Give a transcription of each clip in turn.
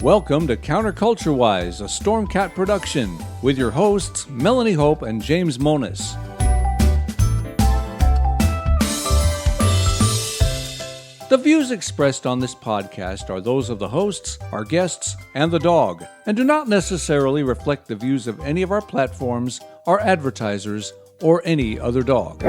Welcome to Counterculture-Wise, a Stormcat production, with your hosts Melanie Hope and James Monis. The views expressed on this podcast are those of the hosts, our guests, and the dog, and do not necessarily reflect the views of any of our platforms, our advertisers, or any other dog.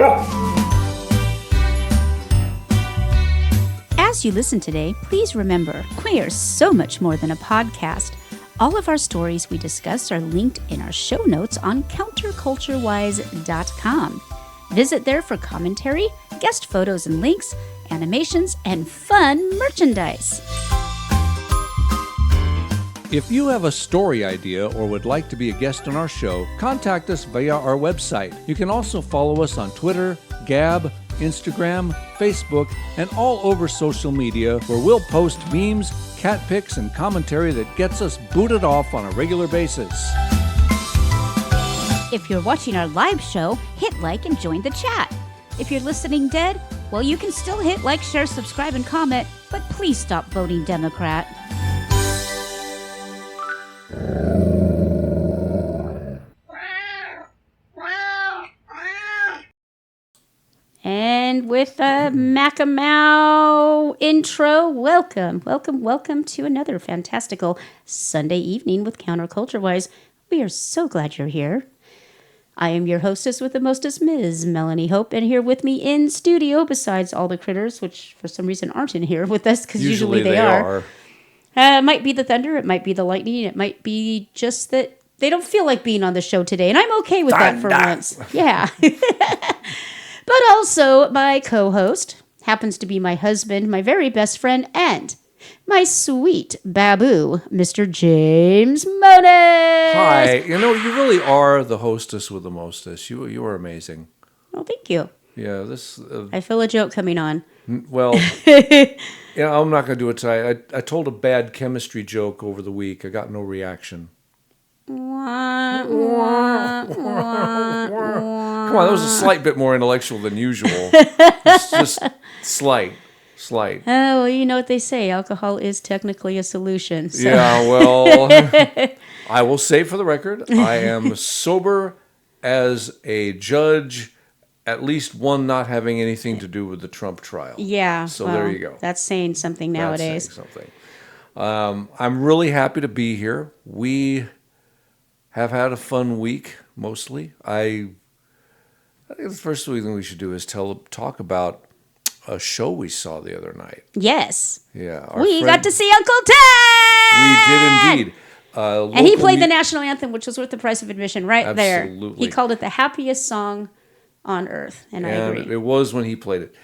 As you listen today, please remember, we are so much more than a podcast. All of our stories we discuss are linked in our show notes on counterculturewise.com. Visit there for commentary, guest photos and links, animations, and fun merchandise. If you have a story idea or would like to be a guest on our show, contact us via our website. You can also follow us on Twitter, Gab, Instagram, Facebook, and all over social media where we'll post memes, cat pics, and commentary that gets us booted off on a regular basis. If you're watching our live show, hit like and join the chat. If you're listening dead, well, you can still hit like, share, subscribe, and comment, but please stop voting Democrat. And with a Macamow intro, welcome to another fantastical Sunday evening with Counterculture-Wise. We are so glad you're here. I am your hostess with the mostest, Ms. Melanie Hope, and here with me in studio, besides all the critters, which for some reason aren't in here with us, because usually they are. It might be the thunder, it might be the lightning, it might be just that they don't feel like being on the show today, and I'm okay with that for once. Yeah. But also, my co-host happens to be my husband, my very best friend, and my sweet baboo, Mr. James Monis. Hi. You know, you really are the hostess with the mostest. You are amazing. Oh, thank you. Yeah, this... I feel a joke coming on. Well, yeah, I'm not going to do it tonight. I told a bad chemistry joke over the week. I got no reaction. Wah, wah, wah, Come on, that was a slight bit more intellectual than usual. It's just slight. Oh, well, you know what they say. Alcohol is technically a solution. So. Yeah, well, I will say for the record, I am sober as a judge, at least one not having anything to do with the Trump trial. Yeah. So there you go. That's saying something nowadays. That's saying something. I'm really happy to be here. We have had a fun week, mostly. I think the first thing we should do is talk about a show we saw the other night. Yes. Yeah. We got to see Uncle Ted! We did indeed. And he played the national anthem, which was worth the price of admission there. Absolutely. He called it the happiest song on earth, and I agree. It was when he played it.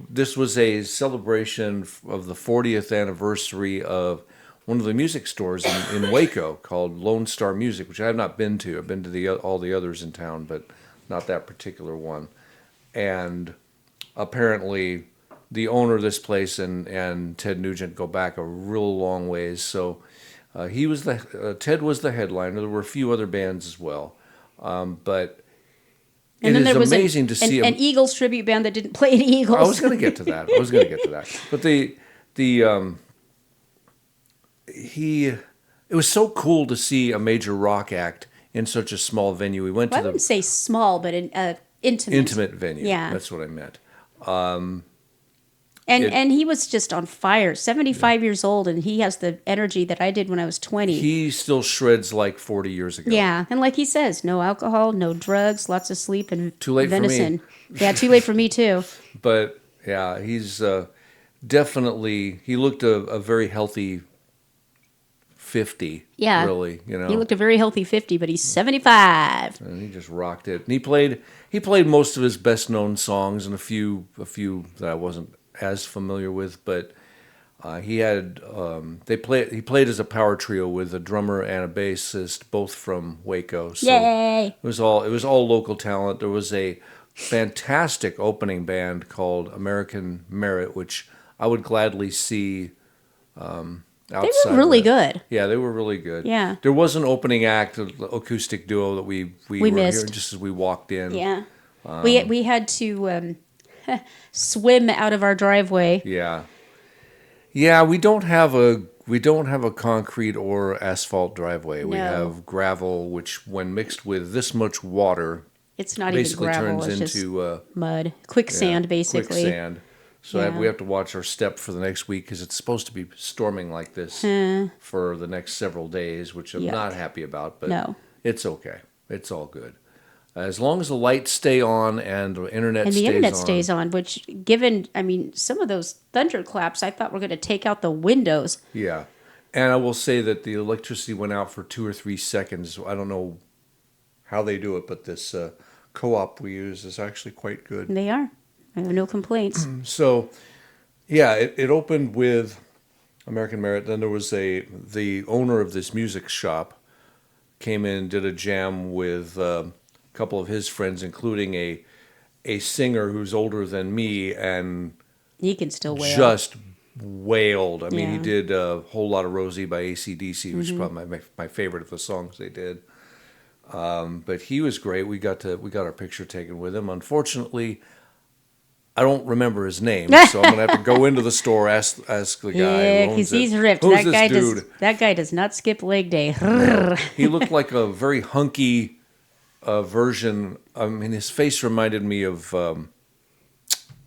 This was a celebration of the 40th anniversary of one of the music stores in Waco called Lone Star Music, which I have not been to. I've been to all the others in town, but not that particular one. And apparently the owner of this place and Ted Nugent go back a real long ways. So Ted was the headliner. There were a few other bands as well. But it is amazing to see an Eagles tribute band that didn't play any Eagles. I was going to get to that. But it was so cool to see a major rock act in such a small venue. We went to I wouldn't say small, but an intimate venue. Yeah, that's what I meant. And he was just on fire. 75 years old, and he has the energy that I did when I was 20. He still shreds like 40 years ago. Yeah, and like he says, no alcohol, no drugs, lots of sleep, and too late venison. For me. Yeah, too late for me too. But yeah, he's definitely. He looked a very healthy 50. Yeah, really. You know, he looked a very healthy 50, but he's 75. And he just rocked it. And he played most of his best known songs and a few that I wasn't as familiar with, but he played as a power trio with a drummer and a bassist, both from Waco. So yay! It was all local talent. There was a fantastic opening band called American Merit, which I would gladly see outside. They were really good. Yeah, they were really good. Yeah. There was an opening act, an acoustic duo that we were missed. hearing just as we walked in. Yeah. We had to swim out of our driveway. Yeah. Yeah, we don't have a We don't have a concrete or asphalt driveway. We No. have gravel, which, when mixed with this much water, It's not even basically gravel. turns It's into just mud. Quicksand, basically. quicksand. So Yeah. we have to watch our step for the next week because it's supposed to be storming like this for the next several days, which I'm Yuck. not happy about. But No. it's okay. It's all good. As long as the lights stay on and the internet And the stays internet on. stays on, which, given, I mean, some of those thunderclaps, I thought were going to take out the windows. Yeah. And I will say that the electricity went out for 2 or 3 seconds. I don't know how they do it, but this co-op we use is actually quite good. They are. I have no complaints. So, yeah, it opened with American Merit. Then there was the owner of this music shop came in, did a jam with a couple of his friends, including a singer who's older than me, and He can still wail. just wailed. I mean, he Yeah. did a whole lot of Rosie by AC/DC, which is probably my favorite of the songs they did. But he was great. We got our picture taken with him. Unfortunately, I don't remember his name, so I'm gonna have to go into the store, ask the guy. Yeah, who owns because it, he's ripped. "Who's That guy this dude?" that guy does not skip leg day. He looked like a very hunky version. I mean, his face reminded me of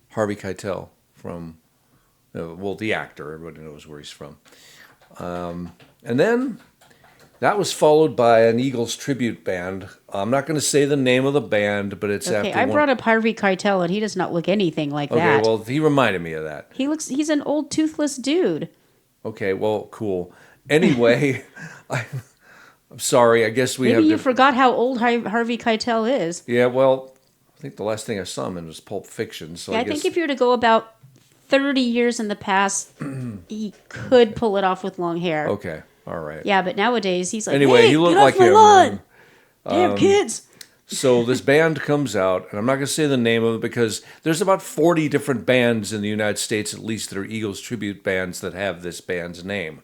Harvey Keitel from, the actor. Everybody knows where he's from. And then that was followed by an Eagles tribute band. I'm not going to say the name of the band, but it's Okay, after I one. brought up Harvey Keitel, and he does not look anything like Okay, that. well, he reminded me of that. He's an old toothless dude. Okay, well, cool. Anyway, I'm sorry. I guess we Maybe have you to. forgot how old Harvey Keitel is. Yeah, well, I think the last thing I saw him in was Pulp Fiction. So Yeah, I I guess think if you were to go about 30 years in the past, he could pull it off with long hair. Okay, all right. Yeah, but nowadays he's like, Anyway, hey, he looked get off like my him. lawn. Damn kids. So this band comes out, and I'm not going to say the name of it because there's about 40 different bands in the United States, at least, that are Eagles tribute bands that have this band's name.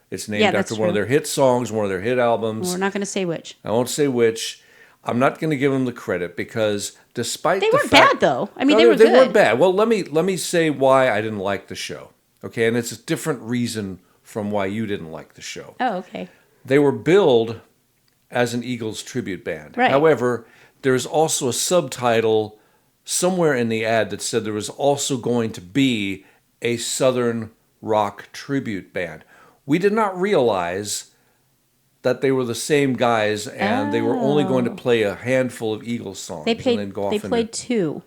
It's named Yeah, that's after one of true. their hit songs, one of their hit albums. We're not going to say which. I won't say which. I'm not going to give them the credit because despite They the weren't fact, bad, though. I mean, No, they were they good. weren't bad. Well, let me say why I didn't like the show. Okay, and it's a different reason from why you didn't like the show. Oh, okay. They were billed as an Eagles tribute band. Right. However, there's also a subtitle somewhere in the ad that said there was also going to be a Southern rock tribute band. We did not realize that they were the same guys and they were only going to play a handful of Eagles songs They and then played. go off They into- played two.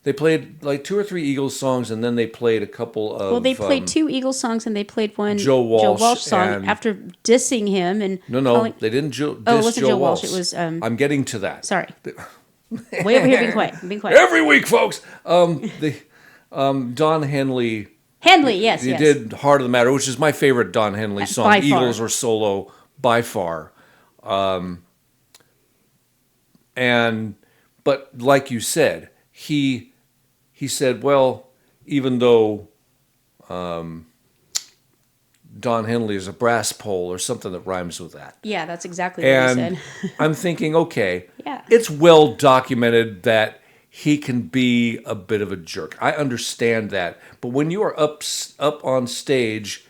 They played like 2 or 3 Eagles songs, and then they played a couple of. Well, they played two Eagles songs, and they played one Joe Walsh song and- after dissing him and No, calling- they didn't. Oh, it wasn't Joe Walsh. It was I'm getting to that. sorry. Way over here, being quiet. Being quiet. Every week, folks. Don Henley. Henley, yes, He yes. did "Heart of the Matter," which is my favorite Don Henley song. By far. Eagles or solo, by far. But like you said, he said, well, even though Don Henley is a brass pole or something that rhymes with that. Yeah, that's exactly what he And said. I'm thinking, okay, Yeah. it's well documented that he can be a bit of a jerk. I understand that. But when you are up on stage,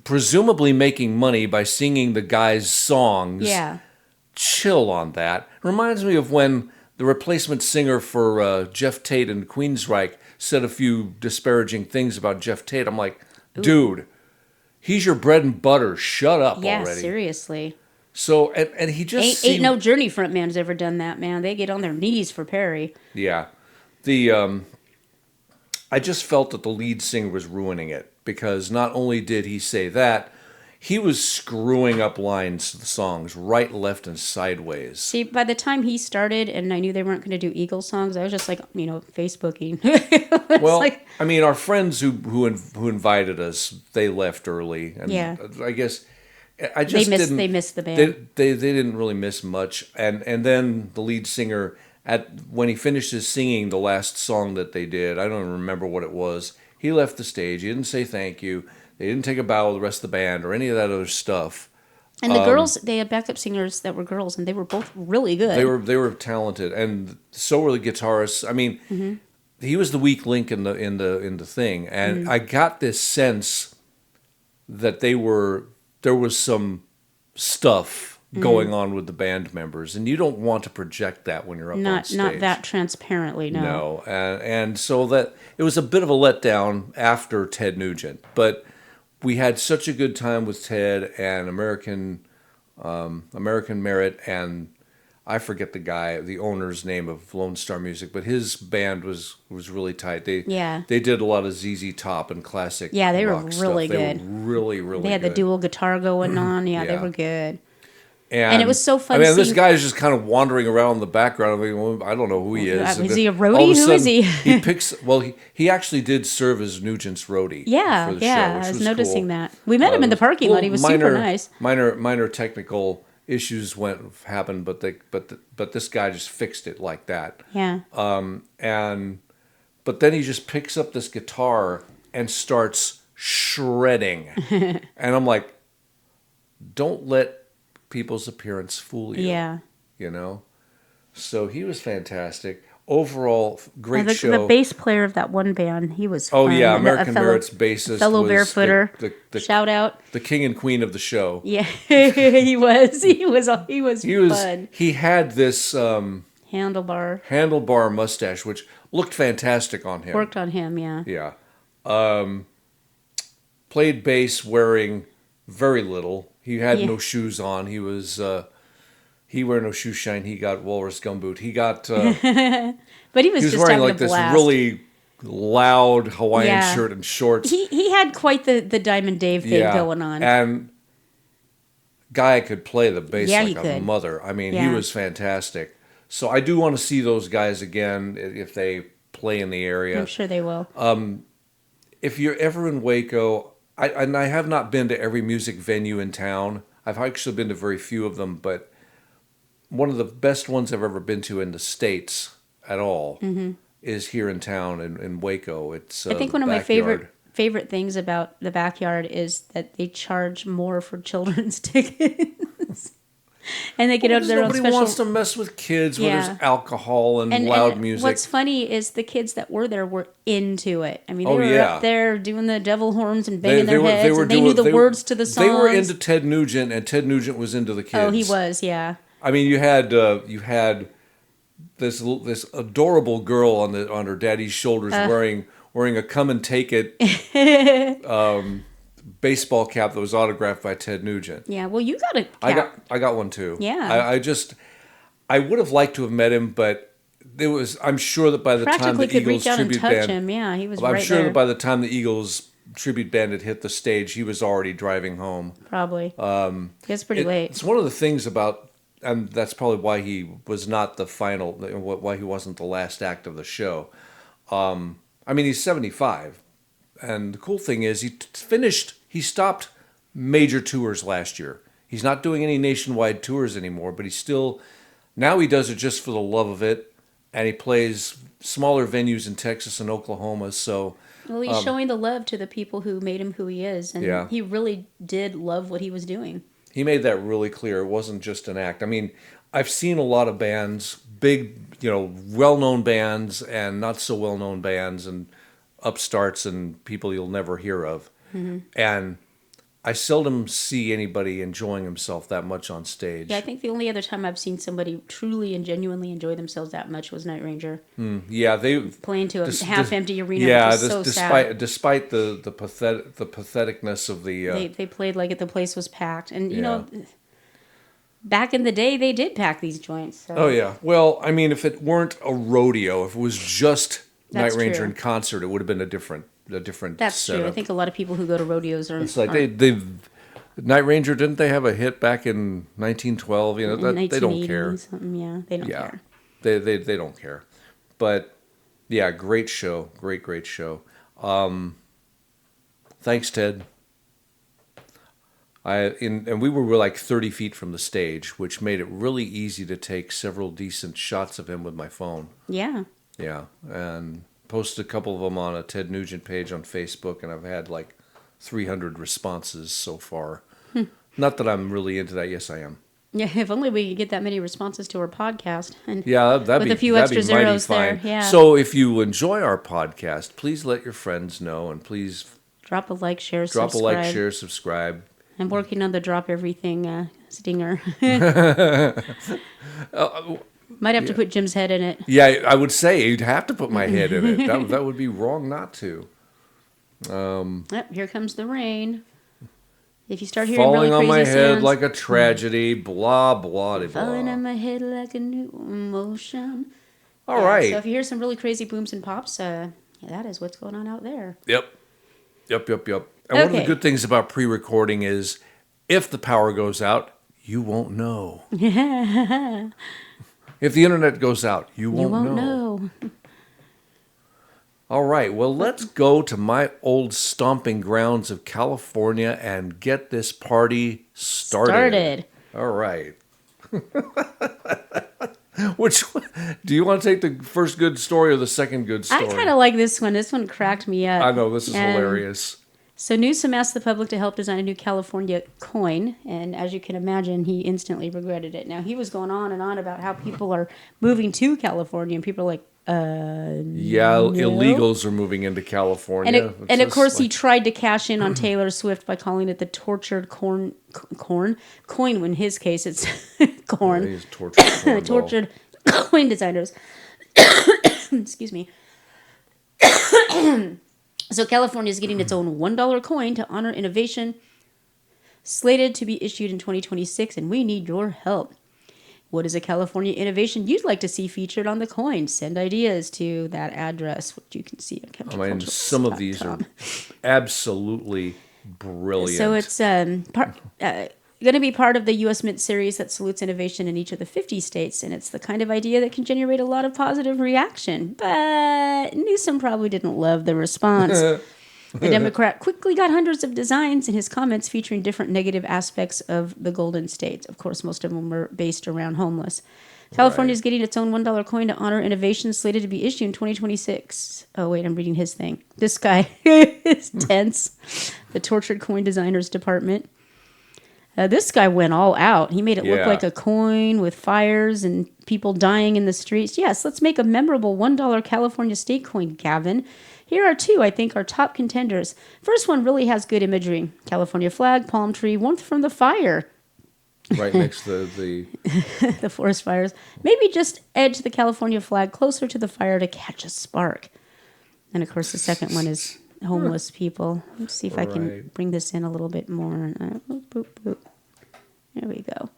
presumably making money by singing the guy's songs, Yeah. chill on that. Reminds me of when the replacement singer for Jeff Tate and Queensryche said a few disparaging things about Jeff Tate. I'm like, dude, he's your bread and butter. Shut up Yeah, already. seriously. So, and he just Ain't seemed, no Journey frontman's ever done that, man. They get on their knees for Perry. Yeah. I just felt that the lead singer was ruining it because not only did he say that, he was screwing up lines to the songs right, left, and sideways. See, by the time he started and I knew they weren't going to do Eagle songs, I was just like, Facebooking. It's Well, like, I mean, our friends who invited us, they left early, and Yeah. I guess I just they missed the band. They didn't really miss much, and then the lead singer when he finished his singing the last song that they did, I don't remember what it was. He left the stage. He didn't say thank you. They didn't take a bow with the rest of the band or any of that other stuff. And the girls, they had backup singers that were girls, and they were both really good. They were talented, and so were the guitarists. I mean, he was the weak link in the thing, and I got this sense that there was some stuff going on with the band members, and you don't want to project that when you're up on stage. Not that transparently, no. No, and so that it was a bit of a letdown after Ted Nugent, but we had such a good time with Ted and American Merit, and I forget the owner's name of Lone Star Music, but his band was really tight. They did a lot of ZZ Top and classic. Yeah, they were rock really stuff. good. They were really, really. They had good. the dual guitar going on. Yeah, they Yeah. were good. And it was so fun I mean, seeing- this guy is just kind of wandering around in the background. I mean, well, I don't know who he is. Is he a All roadie? of Who is he? He picks. Well, he actually did serve as Nugent's roadie. Yeah, for the yeah. show, which I was was noticing cool. that. We met him in the parking lot. He was super nice. Minor technical issues happened, but this guy just fixed it like that. Yeah. But then he just picks up this guitar and starts shredding, and I'm like, don't let people's appearance fool you. Yeah. You know? So he was fantastic. Overall, great show. The bass player of that one band, he was Oh fun. yeah, And American Merit's bassist fellow was barefooter. the Shout out. the king and queen of the show. Yeah, he was. He was fun. He had this Handlebar. mustache, which looked fantastic on him. Worked on him, yeah. Yeah. Played bass wearing very little. He had no shoes on. He was he wore no shoe shine. He got walrus gumboot. He got But he was just wearing having like a this blast. really loud Hawaiian shirt and shorts. He had quite the Diamond Dave thing going on. And guy could play the bass Yeah, like he a could. mother. I mean, he Yeah. was fantastic. So I do want to see those guys again if they play in the area. I'm sure they will. If you're ever in Waco, I have not been to every music venue in town. I've actually been to very few of them, but one of the best ones I've ever been to in the States at all is here in town in Waco. It's I think one of my favorite things about the backyard is that they charge more for children's tickets. And they get up their own Nobody special. wants to mess with kids where there's alcohol and loud music. What's funny is the kids that were there were into it. I mean, they were up there doing the devil horns and banging their heads. They knew the words to the songs. They were into Ted Nugent, and Ted Nugent was into the kids. Oh, he was, yeah. I mean, you had this adorable girl on her daddy's shoulders wearing a "Come and Take It" baseball cap that was autographed by Ted Nugent. Yeah, well, you got a cap. I got one too. Yeah. I would have liked to have met him, but I'm sure that by the time the could Eagles reach out and tribute touch band, him. Yeah, he was I'm right sure there. that by the time the Eagles tribute band had hit the stage, he was already driving home. Probably. It's pretty late. It's one of the things about, and that's probably why he was not the final, why he wasn't the last act of the show. I mean, he's 75, and the cool thing is he stopped major tours last year. He's not doing any nationwide tours anymore, but now he does it just for the love of it, and he plays smaller venues in Texas and Oklahoma, so... Well, he's showing the love to the people who made him who he is, and he really did love what he was doing. He made that really clear. It wasn't just an act. I mean, I've seen a lot of bands, big, well-known bands and not so well-known bands and upstarts and people you'll never hear of. Mm-hmm. And I seldom see anybody enjoying himself that much on stage. Yeah, I think the only other time I've seen somebody truly and genuinely enjoy themselves that much was Night Ranger. Yeah, they playing to a half-empty arena. Yeah, which is so sad. despite the patheticness of the they played like the place was packed, and you know, back in the day they did pack these joints. So. Oh yeah, well, I mean, if it weren't a rodeo, if it was just Night Ranger in concert, it would have been a different That's setup. true. I think a lot of people who go to rodeos are. It's like they Night Ranger, didn't they have a hit back in 1912? You know, they don't care. Yeah, they don't care. They don't care. But yeah, great show, great show. Thanks, Ted. And we were like 30 feet from the stage, which made it really easy to take several decent shots of him with my phone. Yeah. Yeah, and posted a couple of them on a Ted Nugent page on Facebook, and I've had like 300 responses so far. Not that I'm really into that. Yes, I am. Yeah, if only we could get that many responses to our podcast. And yeah, that'd with a few extra zeros there. Yeah. So if you enjoy our podcast, please let your friends know, and please Drop a like, share, Drop subscribe. a like, share, subscribe. I'm working on the drop everything stinger. Might have to put Jim's head in it. Yeah, I would say you'd have to put my head in it. That would be wrong not to. Yep, here comes the rain. If you start hearing Falling really on my crazy head sounds, like a tragedy, blah, blah, blah. falling on my head like a new emotion. All right. So if you hear some really crazy booms and pops, that is what's going on out there. Yep. And one of the Okay. good things about pre-recording is if the power goes out, you won't know. If the internet goes out, you won't know. All right. Well, let's go to my old stomping grounds of California and get this party started. All right. Which one? Do you want to take the first good story or the second good story? I kind of like this one. This one cracked me up. I know, this is hilarious. So Newsom asked the public to help design a new California coin, and as you can imagine, he instantly regretted it. Now, he was going on and on about how people are moving to California, and people are like, Yeah, no. illegals are moving into California. And of course, he tried to cash in on Taylor Swift by calling it the tortured coin. In his case, it's corn. He's tortured corn Tortured coin designers. Excuse me. So California is getting its own $1 coin to honor innovation, slated to be issued in 2026, and we need your help. What is a California innovation you'd like to see featured on the coin? Send ideas to that address, which you can see on I mean, some of these are absolutely brilliant. So it's going to be part of the U.S. Mint series that salutes innovation in each of the 50 states, and it's the kind of idea that can generate a lot of positive reaction. But Newsom probably didn't love the response. The Democrat quickly got hundreds of designs in his comments featuring different negative aspects of the Golden State. Of course, most of them were based around homeless. California is getting its own $1 coin to honor innovation slated to be issued in 2026. Oh, wait, I'm reading his thing. This guy is tense. The Tortured Coin Designers Department. This guy went all out. He made it look like a coin with fires and people dying in the streets. Yes, let's make a memorable $1 California state coin, Gavin. Here are two, I think, our top contenders. First one really has good imagery. California flag, palm tree, warmth from the fire. Right next to the the forest fires. Maybe just edge the California flag closer to the fire to catch a spark. And, of course, the second one is homeless people. Let's see if I can bring this in a little bit more. Boop, boop, boop. There we go.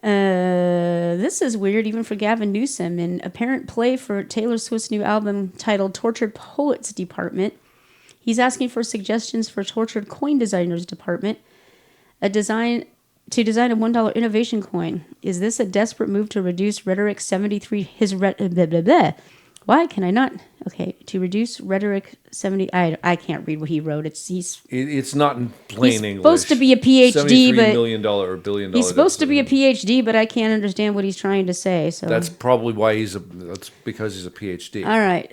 This is weird even for Gavin Newsom. In apparent play for Taylor Swift's new album titled Tortured Poets Department, he's asking for suggestions for Tortured Coin Designers Department, to design a $1 innovation coin. Is this a desperate move to reduce rhetoric 73 Why can I not? Okay, to reduce rhetoric 70. I can't read what he wrote. It's not in plain English. He's supposed to be a PhD, but $73 million or $1 billion. He's supposed to be a PhD, but I can't understand what he's trying to say. So that's probably why that's because he's a PhD. All right.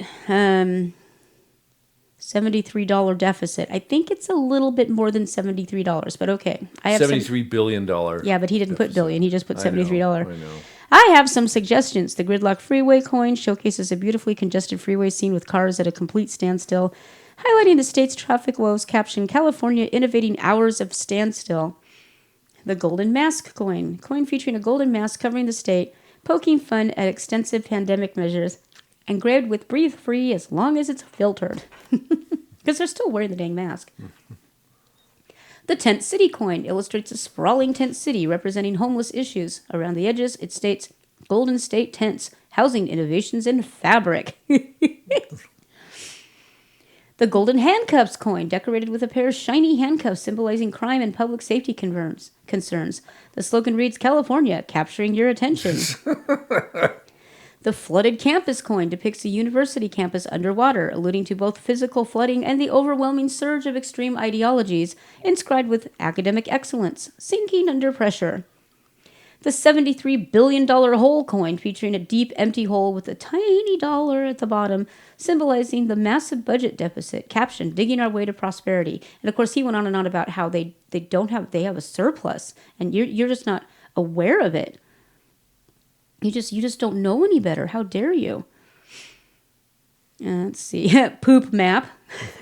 $73 deficit. I think it's a little bit more than $73, but okay. I have $73 billion. Yeah, but he didn't put billion. He just put $73. I know. I have some suggestions. The Gridlock Freeway coin showcases a beautifully congested freeway scene with cars at a complete standstill, highlighting the state's traffic woes, caption California innovating hours of standstill. The Golden Mask coin featuring a golden mask covering the state, poking fun at extensive pandemic measures, engraved with breathe free as long as it's filtered. Because they're still wearing the dang mask. The Tent City coin illustrates a sprawling tent city representing homeless issues. Around the edges, it states Golden State Tents, housing innovations in fabric. The Golden Handcuffs coin, decorated with a pair of shiny handcuffs symbolizing crime and public safety concerns. The slogan reads, California, capturing your attention. The Flooded Campus coin depicts a university campus underwater, alluding to both physical flooding and the overwhelming surge of extreme ideologies, inscribed with academic excellence, sinking under pressure. The $73 billion hole coin, featuring a deep, empty hole with a tiny dollar at the bottom, symbolizing the massive budget deficit, captioned, digging our way to prosperity. And of course, he went on and on about how they have a surplus, and you're just not aware of it. You just don't know any better. How dare you? Let's see. Poop map.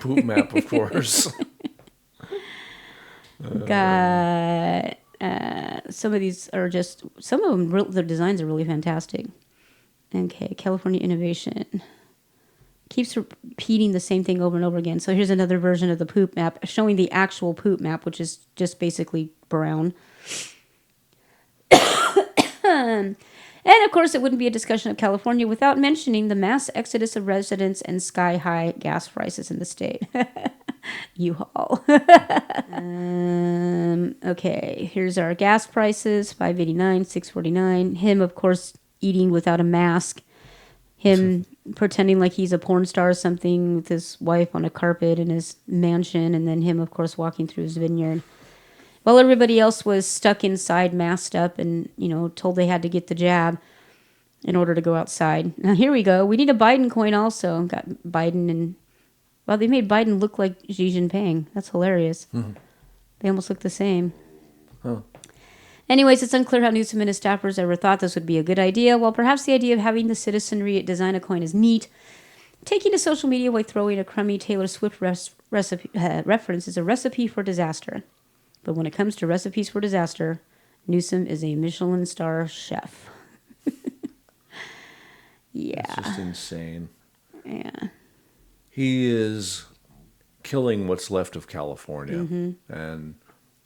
Poop map, of course. Got some of these are just some of them. The designs are really fantastic. Okay, California innovation keeps repeating the same thing over and over again. So here's another version of the poop map showing the actual poop map, which is just basically brown. And of course, it wouldn't be a discussion of California without mentioning the mass exodus of residents and sky-high gas prices in the state. U-Haul. Okay, here's our gas prices, $5.89, $6.49. Him, of course, eating without a mask. Him pretending like he's a porn star or something with his wife on a carpet in his mansion. And then him, of course, walking through his vineyard. While everybody else was stuck inside, masked up, and, told they had to get the jab in order to go outside. Now, here we go. We need a Biden coin also. Got Biden and... Well, they made Biden look like Xi Jinping. That's hilarious. Mm-hmm. They almost look the same. Huh. Anyways, it's unclear how Newsom and his staffers ever thought this would be a good idea. While perhaps the idea of having the citizenry design a coin is neat, taking to social media while throwing a crummy Taylor Swift reference is a recipe for disaster. But when it comes to recipes for disaster, Newsom is a Michelin star chef. Yeah. It's just insane. Yeah. He is killing what's left of California. Mm-hmm. And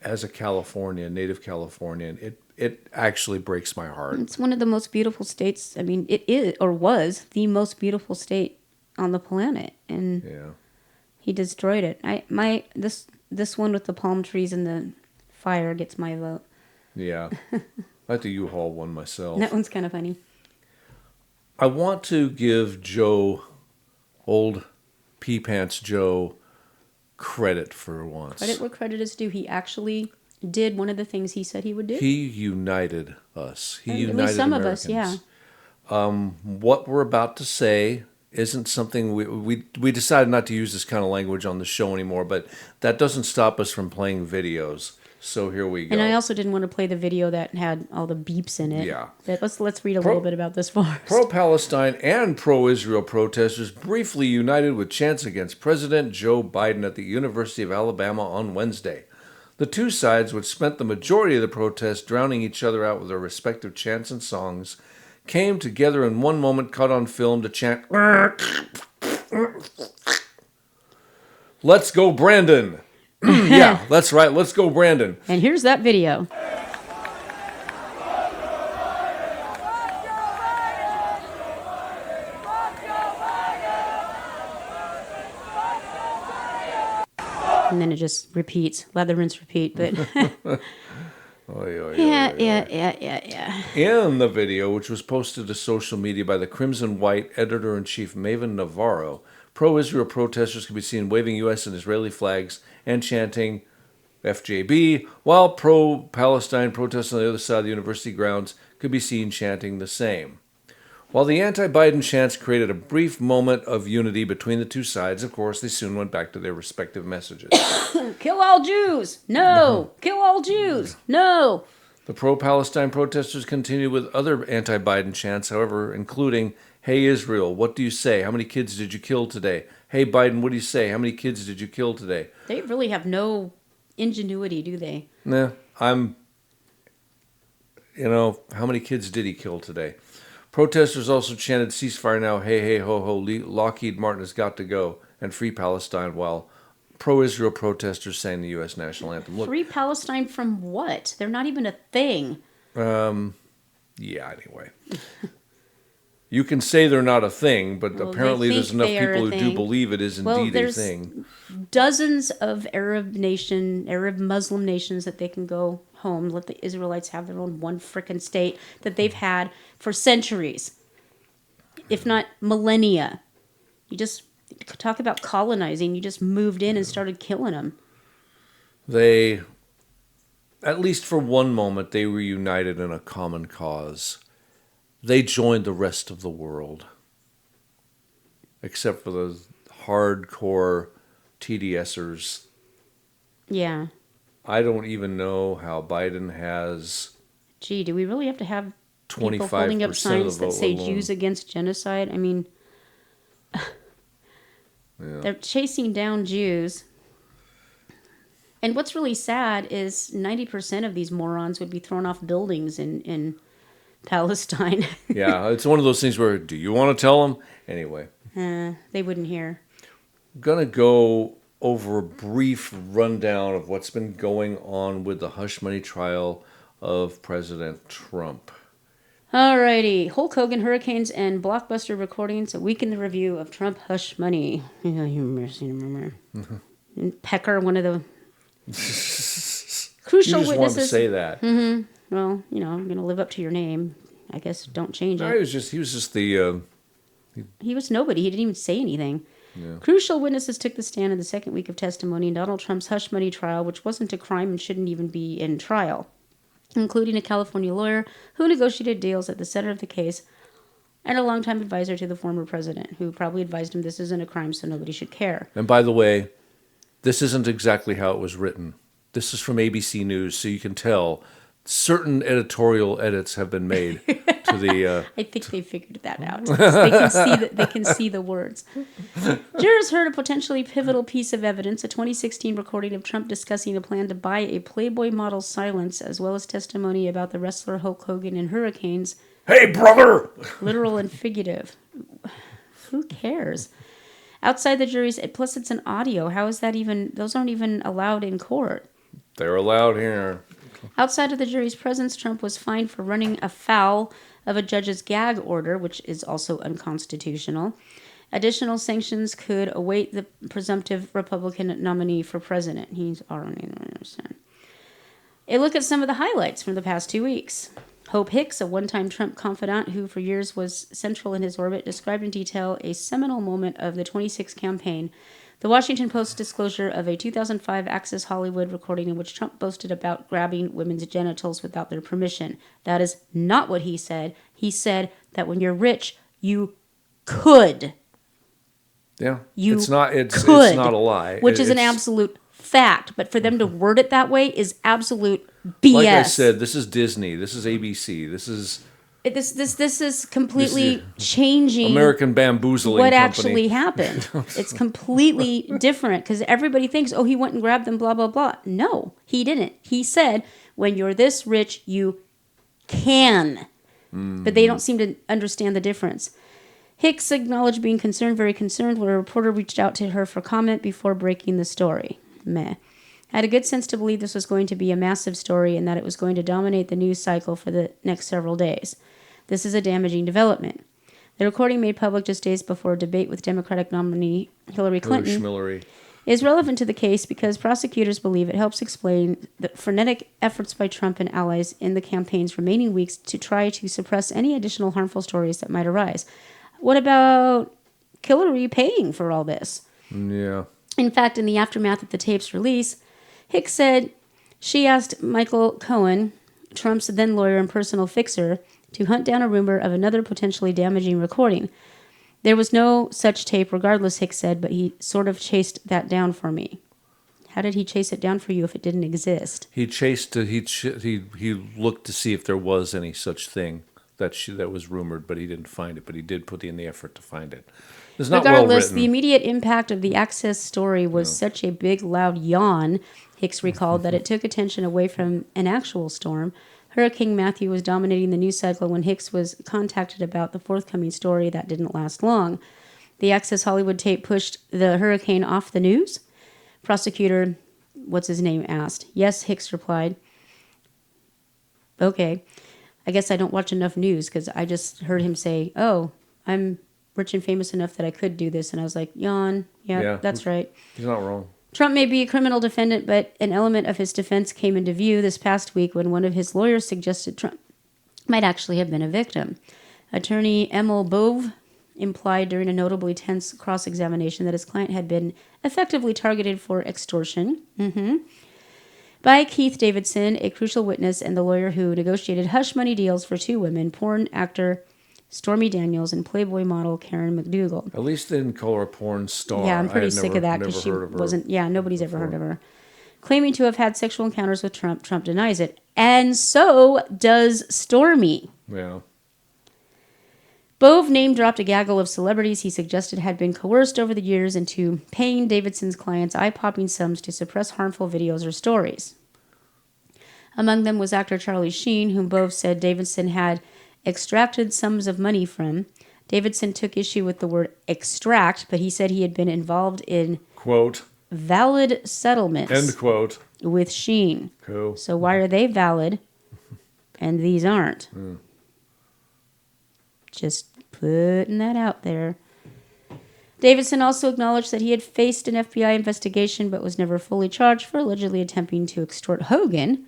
as a Californian, native Californian, it actually breaks my heart. It's one of the most beautiful states. I mean, it is, or was, the most beautiful state on the planet. And yeah. He destroyed it. This one with the palm trees and the fire gets my vote. Yeah. I like the U-Haul one myself. That one's kind of funny. I want to give Joe, old Pea Pants Joe, credit for once. Credit where credit is due. He actually did one of the things he said he would do. He united us. He united at least some Americans. of us, yeah. What we're about to say isn't something we decided not to use this kind of language on the show anymore, but that doesn't stop us from playing videos. So here we go. And I also didn't want to play the video that had all the beeps in it. Yeah. But let's read a little bit about this first. Pro-Palestine and pro-Israel protesters briefly united with chants against President Joe Biden at the University of Alabama on Wednesday. The two sides, which spent the majority of the protest drowning each other out with their respective chants and songs, came together in one moment caught on film to chant, "Let's go, Brandon." Yeah, that's right. Let's go, Brandon. And here's that video. And then it just repeats. Lather, rinse, repeat. But yeah. In the video, which was posted to social media by the Crimson White editor-in-chief Maven Navarro, pro-Israel protesters could be seen waving U.S. and Israeli flags and chanting FJB, while pro-Palestine protesters on the other side of the university grounds could be seen chanting the same. While the anti-Biden chants created a brief moment of unity between the two sides, of course, they soon went back to their respective messages. Kill all Jews! No! Kill all Jews! No! The pro-Palestine protesters continued with other anti-Biden chants, however, including, "Hey Israel, what do you say? How many kids did you kill today? Hey Biden, what do you say? How many kids did you kill today?" They really have no ingenuity, do they? Nah, how many kids did he kill today? Protesters also chanted, "Ceasefire now, hey, hey, ho, ho, Lockheed Martin has got to go, and free Palestine," while pro-Israel protesters sang the U.S. national anthem. Look, free Palestine from what? They're not even a thing. Yeah, anyway. You can say they're not a thing, but apparently there's enough people who do believe it is indeed a thing. Dozens of Arab Muslim nations that they can go home, let the Israelites have their own one frickin' state that they've had for centuries, if not millennia. You just talk about colonizing. You just moved in and started killing them. They, at least for one moment, they were united in a common cause. They joined the rest of the world, except for the hardcore TDSers. Yeah. I don't even know how Biden has. Gee, do we really have to have 25% people holding up signs that say alone. Jews against genocide? I mean, Yeah. They're chasing down Jews. And what's really sad is 90% of these morons would be thrown off buildings in Palestine. Yeah, it's one of those things where, do you want to tell them? Anyway. They wouldn't hear. I'm going to go over a brief rundown of what's been going on with the hush money trial of President Trump. Alrighty. Hulk Hogan, hurricanes, and blockbuster recordings. A week in the review of Trump hush money. And Pecker, one of the crucial You just witnesses. wanted to say that. Well, I'm going to live up to your name. I guess don't change No, it. he was just the... He was nobody. He didn't even say anything. Yeah. Crucial witnesses took the stand in the second week of testimony in Donald Trump's hush money trial, which wasn't a crime and shouldn't even be in trial, including a California lawyer who negotiated deals at the center of the case and a longtime advisor to the former president, who probably advised him this isn't a crime, so nobody should care. And by the way, this isn't exactly how it was written. This is from ABC News, so you can tell certain editorial edits have been made to the... I think they figured that out. They can see the words. Jurors heard a potentially pivotal piece of evidence, a 2016 recording of Trump discussing a plan to buy a Playboy model silence, as well as testimony about the wrestler Hulk Hogan and hurricanes. Hey, brother! Literal and figurative. Who cares? Outside the jury's... Plus, it's an audio. How is that even... Those aren't even allowed in court. They're allowed here. Outside of the jury's presence, Trump was fined for running afoul of a judge's gag order, which is also unconstitutional. Additional sanctions could await the presumptive Republican nominee for president. He's already understand. A look at some of the highlights from the past 2 weeks. Hope Hicks, a one-time Trump confidant who for years was central in his orbit, described in detail a seminal moment of the 26 campaign. The Washington Post's disclosure of a 2005 Access Hollywood recording in which Trump boasted about grabbing women's genitals without their permission. That is not what he said. He said that when you're rich, you could. Yeah. You it's not a lie. Which is an absolute fact. But for them to word it that way is absolute BS. Like I said, this is Disney. This is ABC. This is... This is completely changing American bamboozling what company. Actually happened. It's completely different because everybody thinks, oh, he went and grabbed them, blah, blah, blah. No, he didn't. He said, when you're this rich, you can. But they don't seem to understand the difference. Hicks acknowledged being concerned, very concerned, when a reporter reached out to her for comment before breaking the story. Meh. Had a good sense to believe this was going to be a massive story and that it was going to dominate the news cycle for the next several days. This is a damaging development. The recording made public just days before a debate with Democratic nominee Hillary Clinton is relevant to the case because prosecutors believe it helps explain the frenetic efforts by Trump and allies in the campaign's remaining weeks to try to suppress any additional harmful stories that might arise. What about Hillary paying for all this? Yeah. In fact, in the aftermath of the tape's release, Hicks said she asked Michael Cohen, Trump's then lawyer and personal fixer, to hunt down a rumor of another potentially damaging recording. There was no such tape regardless, Hicks said, but he sort of chased that down for me. How did he chase it down for you if it didn't exist? He looked to see if there was any such thing that was rumored, but he didn't find it. But he did put in the effort to find it. It's not well written. The immediate impact of the Access story was such a big, loud yawn, Hicks recalled, that it took attention away from an actual storm. Hurricane Matthew was dominating the news cycle when Hicks was contacted about the forthcoming story that didn't last long. The Access Hollywood tape pushed the hurricane off the news? Prosecutor, what's his name, asked. Yes, Hicks replied. Okay. I guess I don't watch enough news because I just heard him say, oh, I'm rich and famous enough that I could do this. And I was like, yawn. Yeah, that's right. He's not wrong. Trump may be a criminal defendant, but an element of his defense came into view this past week when one of his lawyers suggested Trump might actually have been a victim. Attorney Emil Bove implied during a notably tense cross-examination that his client had been effectively targeted for extortion by Keith Davidson, a crucial witness and the lawyer who negotiated hush money deals for two women, porn actor Stormy Daniels and Playboy model Karen McDougal. At least they didn't call her a porn star. Yeah, I'm pretty sick of that because she wasn't. Yeah, nobody's ever heard of her. Claiming to have had sexual encounters with Trump, Trump denies it, and so does Stormy. Yeah. Bove name-dropped a gaggle of celebrities he suggested had been coerced over the years into paying Davidson's clients eye-popping sums to suppress harmful videos or stories. Among them was actor Charlie Sheen, whom Bove said Davidson had extracted sums of money from. Davidson took issue with the word extract, but he said he had been involved in, quote, valid settlements, end quote, with Sheen. Cool. So why are they valid and these aren't? Just putting that out there. Davidson also acknowledged that he had faced an FBI investigation but was never fully charged for allegedly attempting to extort Hogan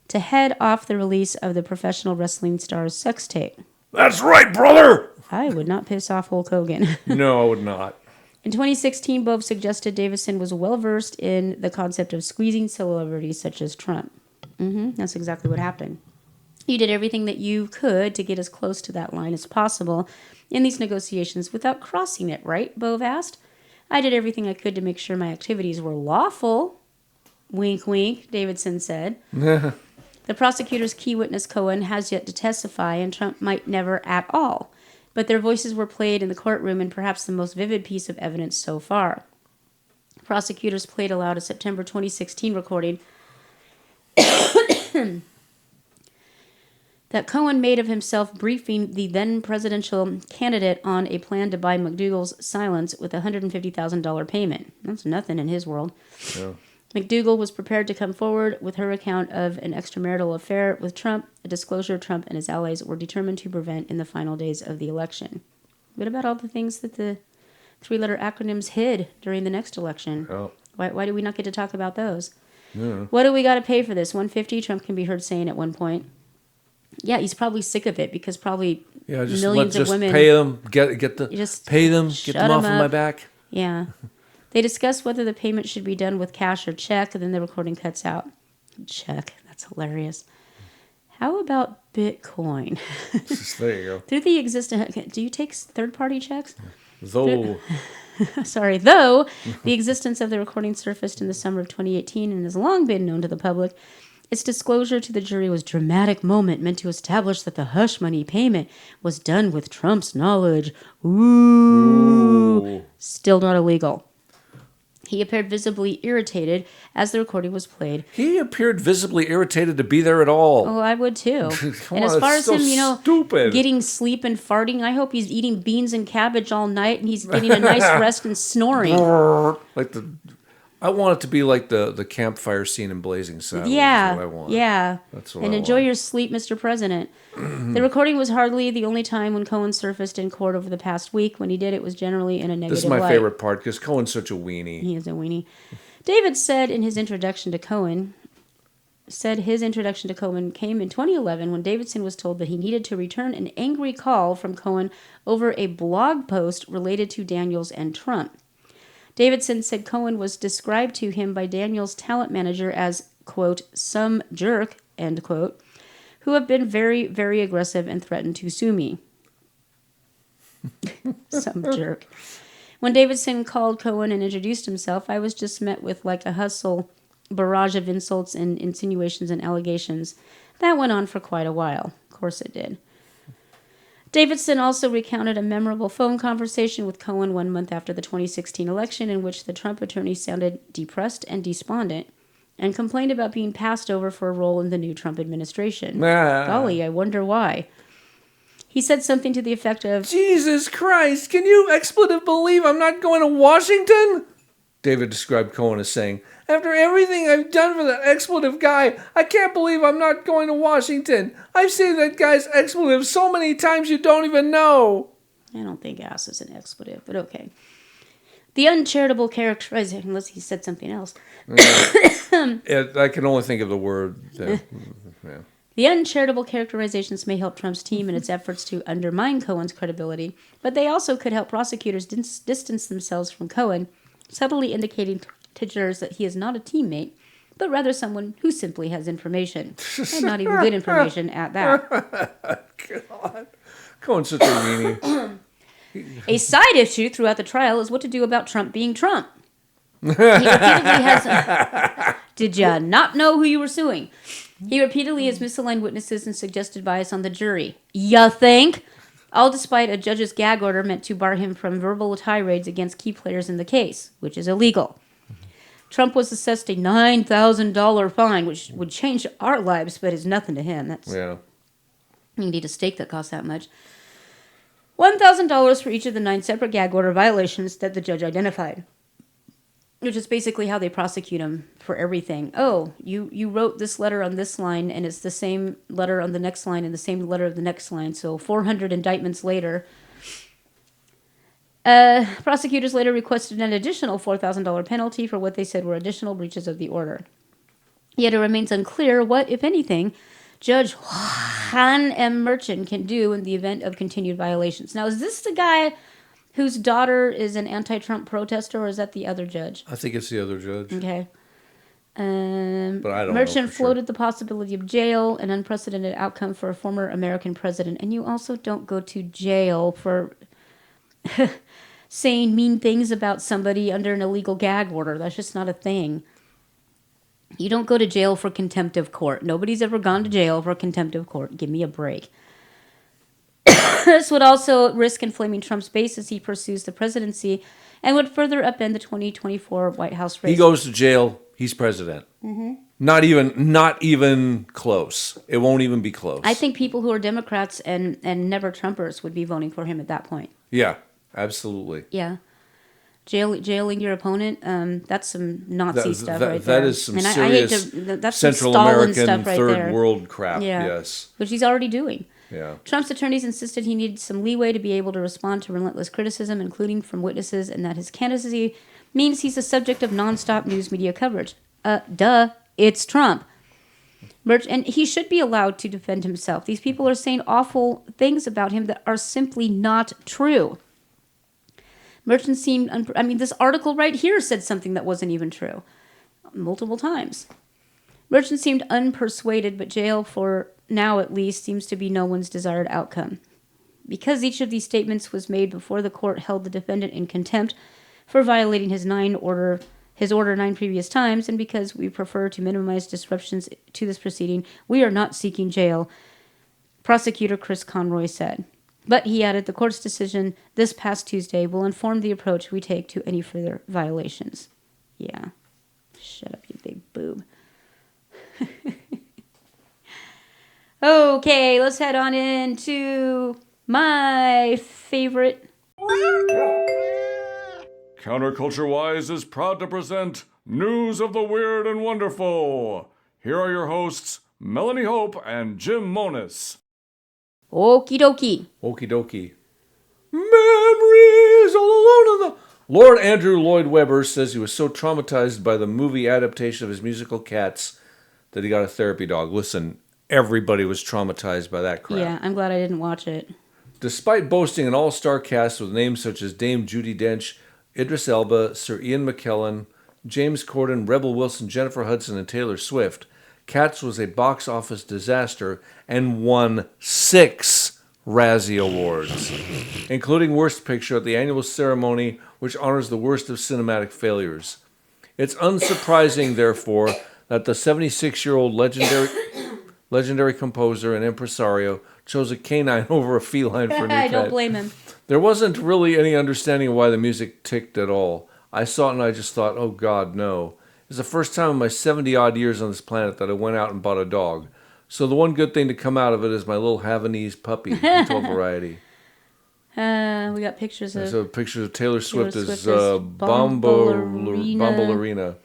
to head off the release of the professional wrestling star's sex tape. That's right, brother! I would not piss off Hulk Hogan. No, I would not. In 2016, Bove suggested Davidson was well-versed in the concept of squeezing celebrities such as Trump. That's exactly what happened. You did everything that you could to get as close to that line as possible in these negotiations without crossing it, right? Bove asked. I did everything I could to make sure my activities were lawful. Wink, wink, Davidson said. The prosecutor's key witness, Cohen, has yet to testify, and Trump might never at all. But their voices were played in the courtroom in perhaps the most vivid piece of evidence so far. Prosecutors played aloud a September 2016 recording that Cohen made of himself briefing the then presidential candidate on a plan to buy McDougal's silence with a $150,000 payment. That's nothing in his world. Yeah. McDougal was prepared to come forward with her account of an extramarital affair with Trump, a disclosure Trump and his allies were determined to prevent in the final days of the election. What about all the things that the three-letter acronyms hid during the next election? Oh. Why do we not get to talk about those? Yeah. What do we got to pay for this? $150, Trump can be heard saying at one point. Yeah, he's probably sick of it because probably millions of women pay them, get pay them, shut get them off them of my up. back. Yeah. They discussed whether the payment should be done with cash or check, and then the recording cuts out. Check. That's hilarious. How about Bitcoin? There you go. Through the existence... Do you take third-party checks? Though Though the existence of the recording surfaced in the summer of 2018 and has long been known to the public, its disclosure to the jury was a dramatic moment meant to establish that the hush money payment was done with Trump's knowledge. Ooh. Still not illegal. He appeared visibly irritated as the recording was played. he appeared visibly irritated to be there at all. Oh, I would too. Come And on, as far that's as so him, stupid. getting sleep and farting, I hope he's eating beans and cabbage all night and he's getting a nice rest and snoring. Like I want it to be like the campfire scene in Blazing Saddles. Yeah, is what I want. yeah. That's what and I enjoy want. your sleep, Mr. President. The recording was hardly the only time when Cohen surfaced in court over the past week. When he did, it was generally in a negative This is my light. favorite part because Cohen's such a weenie. He is a weenie. David said in his introduction to Cohen, came in 2011 when Davidson was told that he needed to return an angry call from Cohen over a blog post related to Daniels and Trump. Davidson said Cohen was described to him by Daniels' talent manager as, quote, some jerk, end quote, who have been very, very aggressive and threatened to sue me. Some jerk. When Davidson called Cohen and introduced himself, I was just met with like a hustle barrage of insults and insinuations and allegations. That went on for quite a while. Of course it did. Davidson also recounted a memorable phone conversation with Cohen 1 month after the 2016 election in which the Trump attorney sounded depressed and despondent and complained about being passed over for a role in the new Trump administration. Golly, I wonder why. He said something to the effect of, Jesus Christ, can you expletive believe I'm not going to Washington? David described Cohen as saying, after everything I've done for that expletive guy, I can't believe I'm not going to Washington. I've seen that guy's expletive so many times you don't even know. I don't think ass is an expletive, but okay. The uncharitable characterization, unless he said something else. I can only think of the word. Yeah. The uncharitable characterizations may help Trump's team in its efforts to undermine Cohen's credibility, but they also could help prosecutors distance themselves from Cohen, subtly indicating to jurors that he is not a teammate, but rather someone who simply has information. And not even good information at that. God. Cohen's such a weenie. A side issue throughout the trial is what to do about Trump being Trump. He repeatedly has... Did ya not know who you were suing? He repeatedly has misaligned witnesses and suggested bias on the jury. Ya think? All despite a judge's gag order meant to bar him from verbal tirades against key players in the case, which is illegal. Trump was assessed a $9,000 fine, which would change our lives, but is nothing to him. Yeah. You need a steak that costs that much. $1,000 for each of the 9 separate gag order violations that the judge identified, which is basically how they prosecute him for everything. Oh, you wrote this letter on this line, and it's the same letter on the next line and the same letter of the next line. So 400 indictments later, prosecutors later requested an additional $4,000 penalty for what they said were additional breaches of the order. Yet it remains unclear what, if anything, Judge Han M. Merchant can do in the event of continued violations. Now, is this the guy whose daughter is an anti-Trump protester, or is that the other judge? I think it's the other judge. Okay. But I don't Merchant know for floated the possibility of jail, an unprecedented outcome for a former American president. And you also don't go to jail for saying mean things about somebody under an illegal gag order. That's just not a thing. You don't go to jail for contempt of court. Nobody's ever gone to jail for contempt of court. Give me a break. This would also risk inflaming Trump's base as he pursues the presidency and would further upend the 2024 White House race. He goes to jail, he's president. Mm-hmm. Not even close. It won't even be close. I think people who are Democrats and never Trumpers would be voting for him at that point. Yeah, absolutely. Yeah. Jailing your opponent, that's some Nazi stuff right there. That is some serious that's Central some Stalin American stuff right third there. world crap, Yeah. yes. Which he's already doing. Yeah. Trump's attorneys insisted he needed some leeway to be able to respond to relentless criticism, including from witnesses, and that his candidacy means he's the subject of nonstop news media coverage. It's Trump. And he should be allowed to defend himself. These people are saying awful things about him that are simply not true. Merchant seemed, this article right here said something that wasn't even true. Multiple times. Merchant seemed unpersuaded, but jail for now at least seems to be no one's desired outcome. Because each of these statements was made before the court held the defendant in contempt for violating his order 9 previous times, and because we prefer to minimize disruptions to this proceeding, we are not seeking jail, Prosecutor Chris Conroy said. But he added, the court's decision this past Tuesday will inform the approach we take to any further violations. Yeah. Shut up, you big boob. Okay, let's head on into my favorite. Counterculture-Wise is proud to present News of the Weird and Wonderful. Here are your hosts, Melanie Hope and Jim Monis. Okie dokie. Okie dokie. Memories all alone on the... Lord Andrew Lloyd Webber says he was so traumatized by the movie adaptation of his musical Cats that he got a therapy dog. Listen, everybody was traumatized by that crap. Yeah, I'm glad I didn't watch it. Despite boasting an all-star cast with names such as Dame Judi Dench, Idris Elba, Sir Ian McKellen, James Corden, Rebel Wilson, Jennifer Hudson, and Taylor Swift, Cats was a box office disaster and won 6 Razzie Awards, including Worst Picture at the annual ceremony, which honors the worst of cinematic failures. It's unsurprising, therefore, that the 76-year-old legendary composer and impresario chose a canine over a feline for a new I pet. don't blame him. There wasn't really any understanding of why the music ticked at all. I saw it and I just thought, oh God, no. It's the first time in my 70-odd years on this planet that I went out and bought a dog. So the one good thing to come out of it is my little Havanese puppy, Beetle variety. We got pictures of... So pictures of Taylor Swift as Bumblearina. Bumblearina.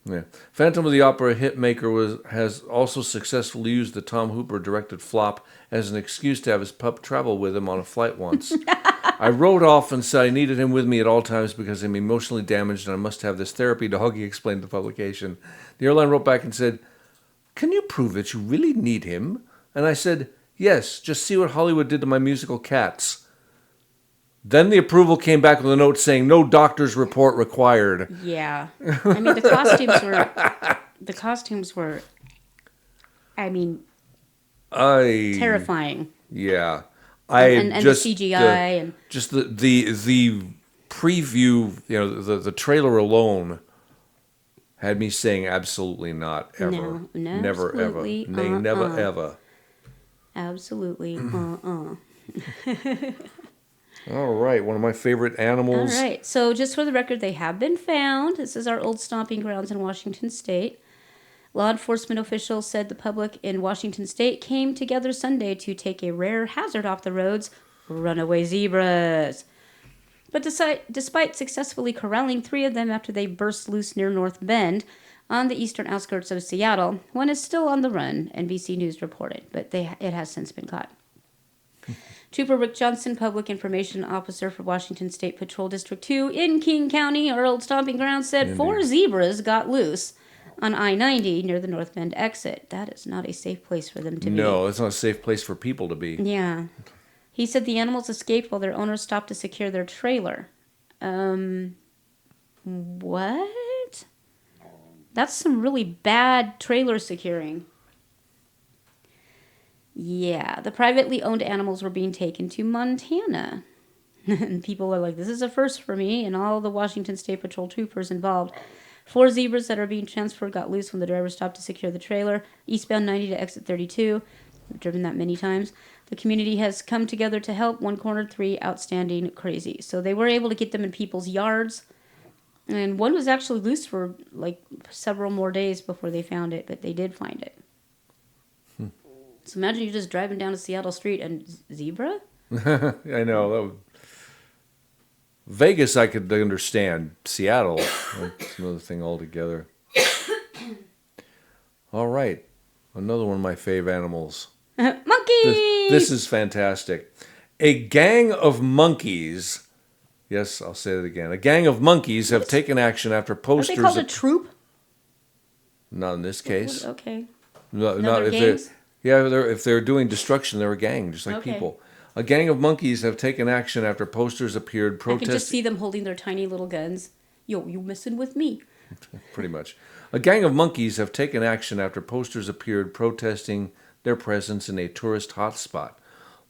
Yeah. Phantom of the Opera hitmaker has also successfully used the Tom Hooper directed flop as an excuse to have his pup travel with him on a flight once. I wrote off and said I needed him with me at all times because I'm emotionally damaged and I must have this therapy dog, he explained to the publication. The airline wrote back and said, can you prove that you really need him? And I said, yes, just see what Hollywood did to my musical Cats. Then the approval came back with a note saying, no doctor's report required. Yeah. I mean, the costumes were, terrifying. Yeah. And the CGI. And just the preview, the trailer alone had me saying absolutely not, ever. No, never, ever. absolutely, Nay, never, ever. Absolutely. All right, one of my favorite All animals. right. So just for the record, they have been found. This is our old stomping grounds in Washington State. Law enforcement officials said the public in Washington State came together Sunday to take a rare hazard off the roads, runaway zebras. But despite successfully corralling 3 of them after they burst loose near North Bend on the eastern outskirts of Seattle, one is still on the run, NBC News reported, but it has since been caught. Trooper Rick Johnson, Public Information Officer for Washington State Patrol District 2 in King County, our old stomping ground, said 4 zebras got loose on I-90 near the North Bend exit. That is not a safe place for them to be. No, it's not a safe place for people to be. Yeah. He said the animals escaped while their owners stopped to secure their trailer. What? That's some really bad trailer securing. Yeah, the privately owned animals were being taken to Montana. And people are like, this is a first for me and all the Washington State Patrol troopers involved. 4 zebras that are being transferred got loose when the driver stopped to secure the trailer. Eastbound 90 to exit 32. I've driven that many times. The community has come together to help. 1 cornered, 3 outstanding, crazy. So they were able to get them in people's yards. And one was actually loose for like several more days before they found it, but they did find it. So imagine you're just driving down a Seattle street and zebra? I know. That would... Vegas, I could understand. Seattle, that's another thing altogether. All right. Another one of my fave animals. Monkey! This is fantastic. A gang of monkeys. Yes, I'll say it again. A gang of monkeys have taken action after Are posters. they called a troop? Not in this case. Okay. No, No, not they're if gangs? if they're doing destruction, they're a gang, just like Okay. people. A gang of monkeys have taken action after posters appeared I can protesting. just see them holding their tiny little guns. Yo, you messing with me? Pretty much. A gang of monkeys have taken action after posters appeared protesting their presence in a tourist hotspot.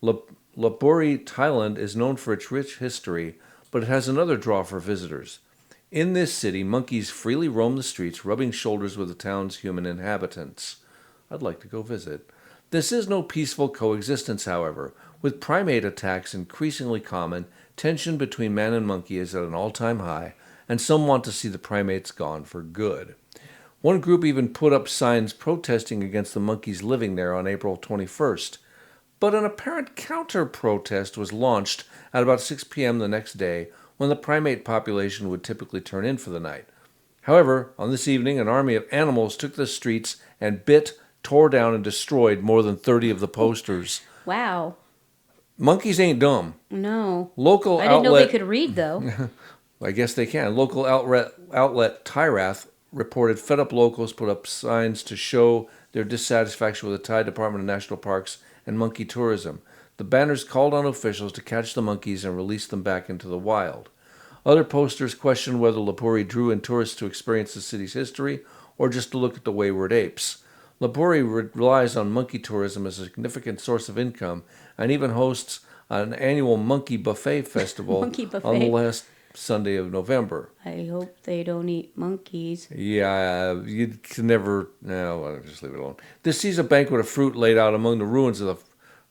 Lapuri, Thailand is known for its rich history, but it has another draw for visitors. In this city, monkeys freely roam the streets, rubbing shoulders with the town's human inhabitants. I'd like to go visit. This is no peaceful coexistence, however. With primate attacks increasingly common, tension between man and monkey is at an all-time high, and some want to see the primates gone for good. One group even put up signs protesting against the monkeys living there on April 21st. But an apparent counter-protest was launched at about 6 p.m. the next day, when the primate population would typically turn in for the night. However, on this evening, an army of animals took the streets and bit, tore down, and destroyed more than 30 of the posters. Wow. Monkeys ain't dumb. No. Local I didn't know they outlet... could read, though. I guess they can. Local outlet Tyrath reported fed-up locals put up signs to show their dissatisfaction with the Thai Department of National Parks and monkey tourism. The banners called on officials to catch the monkeys and release them back into the wild. Other posters questioned whether Lapuri drew in tourists to experience the city's history or just to look at the wayward apes. Lapuri relies on monkey tourism as a significant source of income and even hosts an annual monkey buffet festival Monkey buffet. on the last Sunday of November. I hope they don't eat monkeys. Yeah, you can never... No, I'll just leave it alone. This sees a banquet of fruit laid out among the ruins of the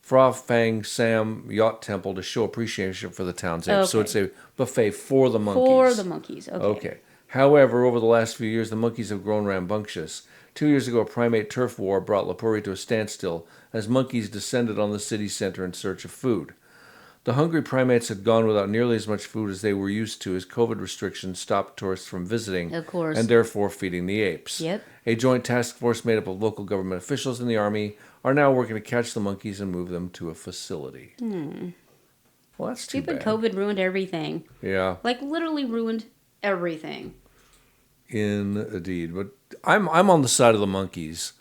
Phra Phang Sam Yacht Temple to show appreciation for the town's apes. So Okay. it's a buffet for the monkeys. For the monkeys. Okay. However, over the last few years, the monkeys have grown rambunctious. 2 years ago, a primate turf war brought Lapuri to a standstill as monkeys descended on the city center in search of food. The hungry primates had gone without nearly as much food as they were used to as COVID restrictions stopped tourists from visiting, Of course. and therefore feeding the apes. Yep. A joint task force made up of local government officials and the army are now working to catch the monkeys and move them to a facility. Well, that's too Stupid bad. COVID ruined everything. Yeah, Like, literally ruined everything. indeed. But I'm on the side of the monkeys.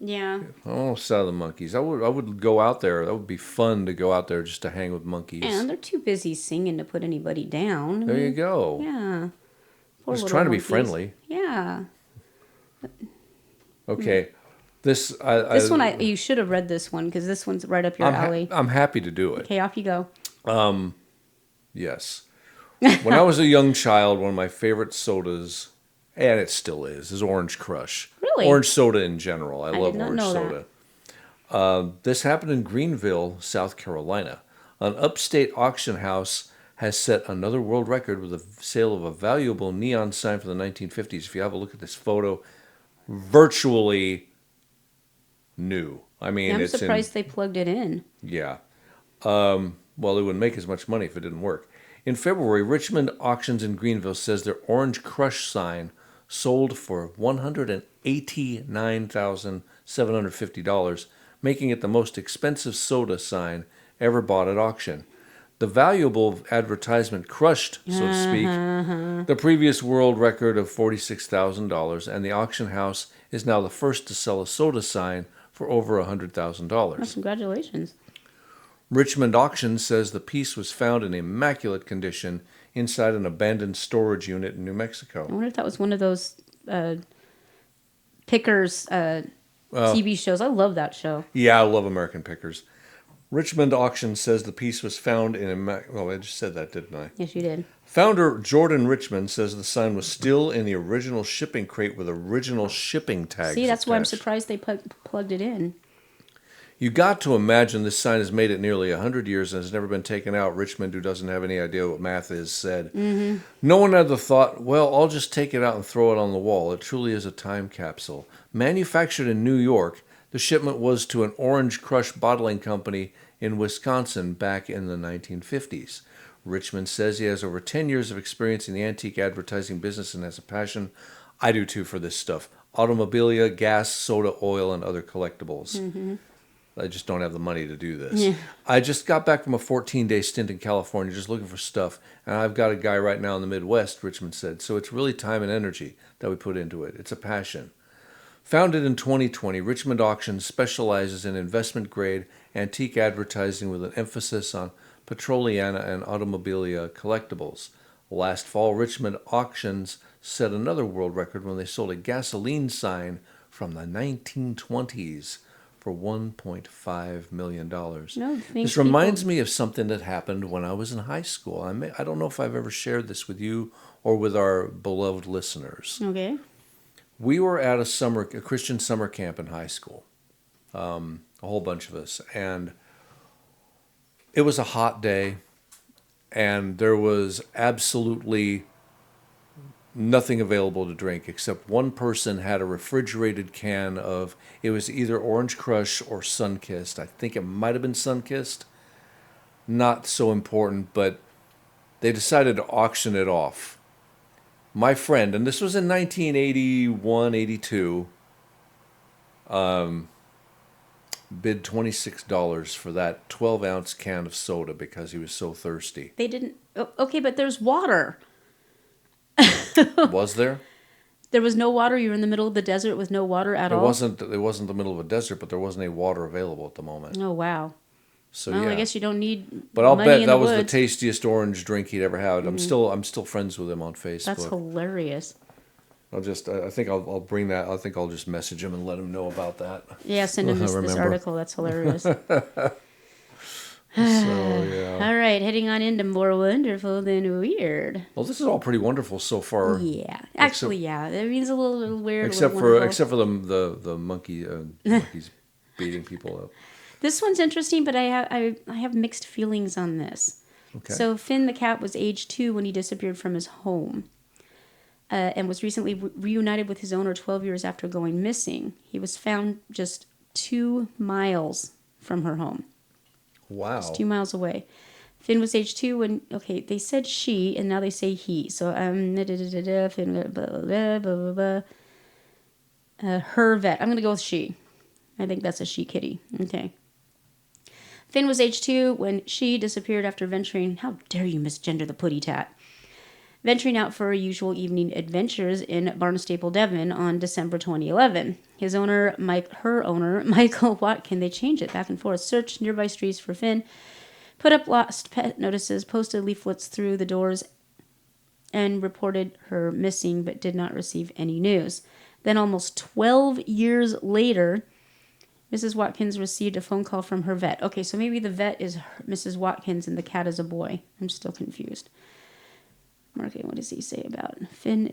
Yeah. I'm on the side of the monkeys. I would go out there. That would be fun to go out there just to hang with monkeys. And they're too busy singing to put anybody down. There you go. Yeah. Poor Just little trying to be monkeys. friendly. Yeah. Okay. This one, you should have read this one because this one's right up your alley. I'm happy to do it. Okay, off you go. Yes. When I was a young child, one of my favorite sodas, and it still is Orange Crush. Really? Orange soda in general. I love did not orange know soda. This happened in Greenville, South Carolina. An upstate auction house has set another world record with the sale of a valuable neon sign from the 1950s. If you have a look at this photo, virtually new. I mean, Yeah, I'm it's surprised they plugged it in. yeah. Well, it wouldn't make as much money if it didn't work. In February, Richmond Auctions in Greenville says their Orange Crush sign sold for $189,750, making it the most expensive soda sign ever bought at auction. The valuable advertisement crushed, so to speak, the previous world record of $46,000, and the auction house is now the first to sell a soda sign for over $100,000. Congratulations. Richmond Auction says the piece was found in immaculate condition inside an abandoned storage unit in New Mexico. I wonder if that was one of those Pickers TV shows. I love that show. Yeah, I love American Pickers. Richmond Auction says the piece was found in I just said that, didn't I? Yes, you did. Founder Jordan Richmond says the sign was still in the original shipping crate with original shipping tags. See, that's why I'm attached. surprised they plugged it in. You got to imagine this sign has made it nearly 100 years and has never been taken out. Richmond, who doesn't have any idea what math is, said. Mm-hmm. No one had the thought, well, I'll just take it out and throw it on the wall. It truly is a time capsule. Manufactured in New York, the shipment was to an Orange Crush bottling company in Wisconsin back in the 1950s. Richmond says he has over 10 years of experience in the antique advertising business and has a passion. I do too for this stuff. Automobilia, gas, soda, oil, and other collectibles. Mm-hmm. I just don't have the money to do this. Yeah. I just got back from a 14-day stint in California just looking for stuff, and I've got a guy right now in the Midwest, Richmond said, so it's really time and energy that we put into it. It's a passion. Founded in 2020, Richmond Auctions specializes in investment-grade antique advertising with an emphasis on Petroliana and Automobilia collectibles. Last fall, Richmond Auctions set another world record when they sold a gasoline sign from the 1920s. For $1.5 million. This reminds me of something that happened when I was in high school. I don't know if I've ever shared this with you or with our beloved listeners. Okay. We were at a Christian summer camp in high school, a whole bunch of us, and it was a hot day, and there was absolutely nothing available to drink except one person had a refrigerated can of, it was either Orange Crush or Sunkissed. I think it might have been Sunkissed. Not so important, but they decided to auction it off. My friend, and this was in 1981, 82, bid $26 for that 12-ounce can of soda because he was so thirsty. They didn't... Okay, but there's water. Was there? There was no water. You were in the middle of the desert with no water at all? It wasn't the middle of a desert, but there wasn't any water available at the moment. Oh, wow. So, well, yeah. I guess you don't need But I'll money bet in that the was woods. the tastiest orange drink he'd ever had. I'm still friends with him on Facebook. That's hilarious. I think I'll bring that. I think I'll just message him and let him know about that. Yeah, send him this article. That's hilarious. So, yeah. All right, heading on into more wonderful than weird. Well, this is all pretty wonderful so far. Yeah, actually, yeah. It means a little weird. Except for the monkey monkeys beating people up. This one's interesting, but I have mixed feelings on this. Okay. So Finn the cat was age 2 when he disappeared from his home, and was recently reunited with his owner 12 years after going missing. He was found just 2 miles from her home. Wow. It's 2 miles away. Finn was age 2 when, okay, they said she, and now they say he. So, Finn, blah, blah, blah, blah. Her vet. I'm going to go with she. I think that's a she kitty. Okay. Finn was age 2 when she disappeared after venturing, how dare you misgender the putty tat, venturing out for her usual evening adventures in Barnstaple, Devon on December 2011. Her owner, Michael Watkin, they changed it back and forth, searched nearby streets for Finn, put up lost pet notices, posted leaflets through the doors, and reported her missing, but did not receive any news. Then almost 12 years later, Mrs. Watkins received a phone call from her vet. Okay, so maybe the vet is Mrs. Watkins and the cat is a boy. I'm still confused. Okay, what does he say about Finn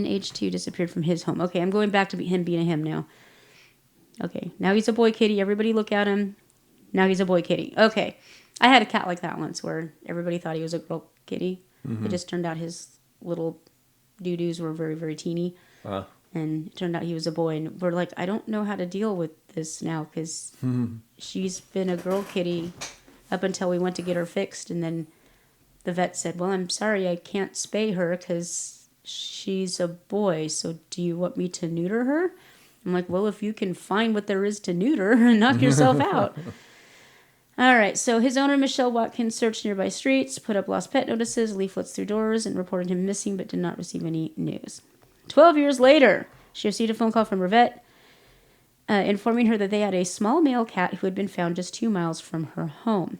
age 2, disappeared from his home. Okay, I'm going back to him being a him now. Okay, now he's a boy kitty. Everybody look at him. Now he's a boy kitty. Okay. I had a cat like that once where everybody thought he was a girl kitty. It just turned out his little doo-doos were very, very teeny. And it turned out he was a boy. And we're like, I don't know how to deal with this now because she's been a girl kitty up until we went to get her fixed. And then the vet said, well, I'm sorry, I can't spay her because she's a boy. So do you want me to neuter her? I'm like, well, if you can find what there is to neuter, knock yourself out. All right, so his owner, Michelle Watkins, searched nearby streets, put up lost pet notices, leaflets through doors, and reported him missing but did not receive any news. 12 years later, she received a phone call from her vet informing her that they had a small male cat who had been found just 2 miles from her home.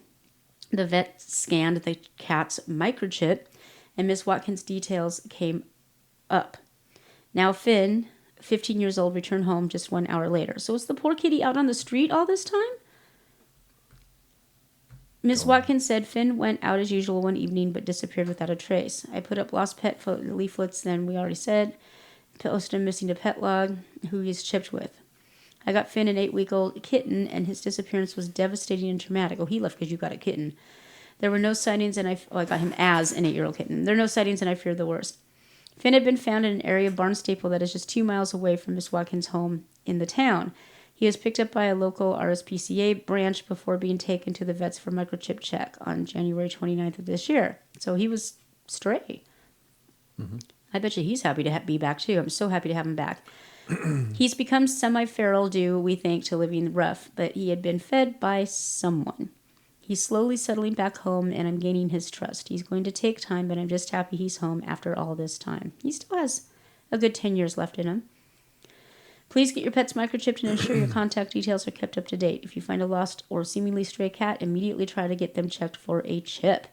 The vet scanned the cat's microchip, and Miss Watkins' details came up. Now Finn, 15 years old, returned home just 1 hour later. So was the poor kitty out on the street all this time? Miss Watkins said Finn went out as usual one evening but disappeared without a trace. I put up lost pet leaflets, then we already said. Posted a missing to pet log, who he's chipped with. I got Finn an 8-week-old kitten, and his disappearance was devastating and traumatic. Oh, he left because you got a kitten. There were no sightings, and I got him as an 8-year-old kitten. There were no sightings, and I feared the worst. Finn had been found in an area of Barnstaple that is just 2 miles away from Miss Watkins' home in the town. He was picked up by a local RSPCA branch before being taken to the vets for microchip check on January 29th of this year. So he was stray. I bet you he's happy to be back, too. I'm so happy to have him back. He's become semi-feral due, we think, to living rough, but he had been fed by someone. He's slowly settling back home, and I'm gaining his trust. He's going to take time, but I'm just happy he's home after all this time. He still has a good 10 years left in him. Please get your pets microchipped and ensure your contact details are kept up to date. If you find a lost or seemingly stray cat, immediately try to get them checked for a chip.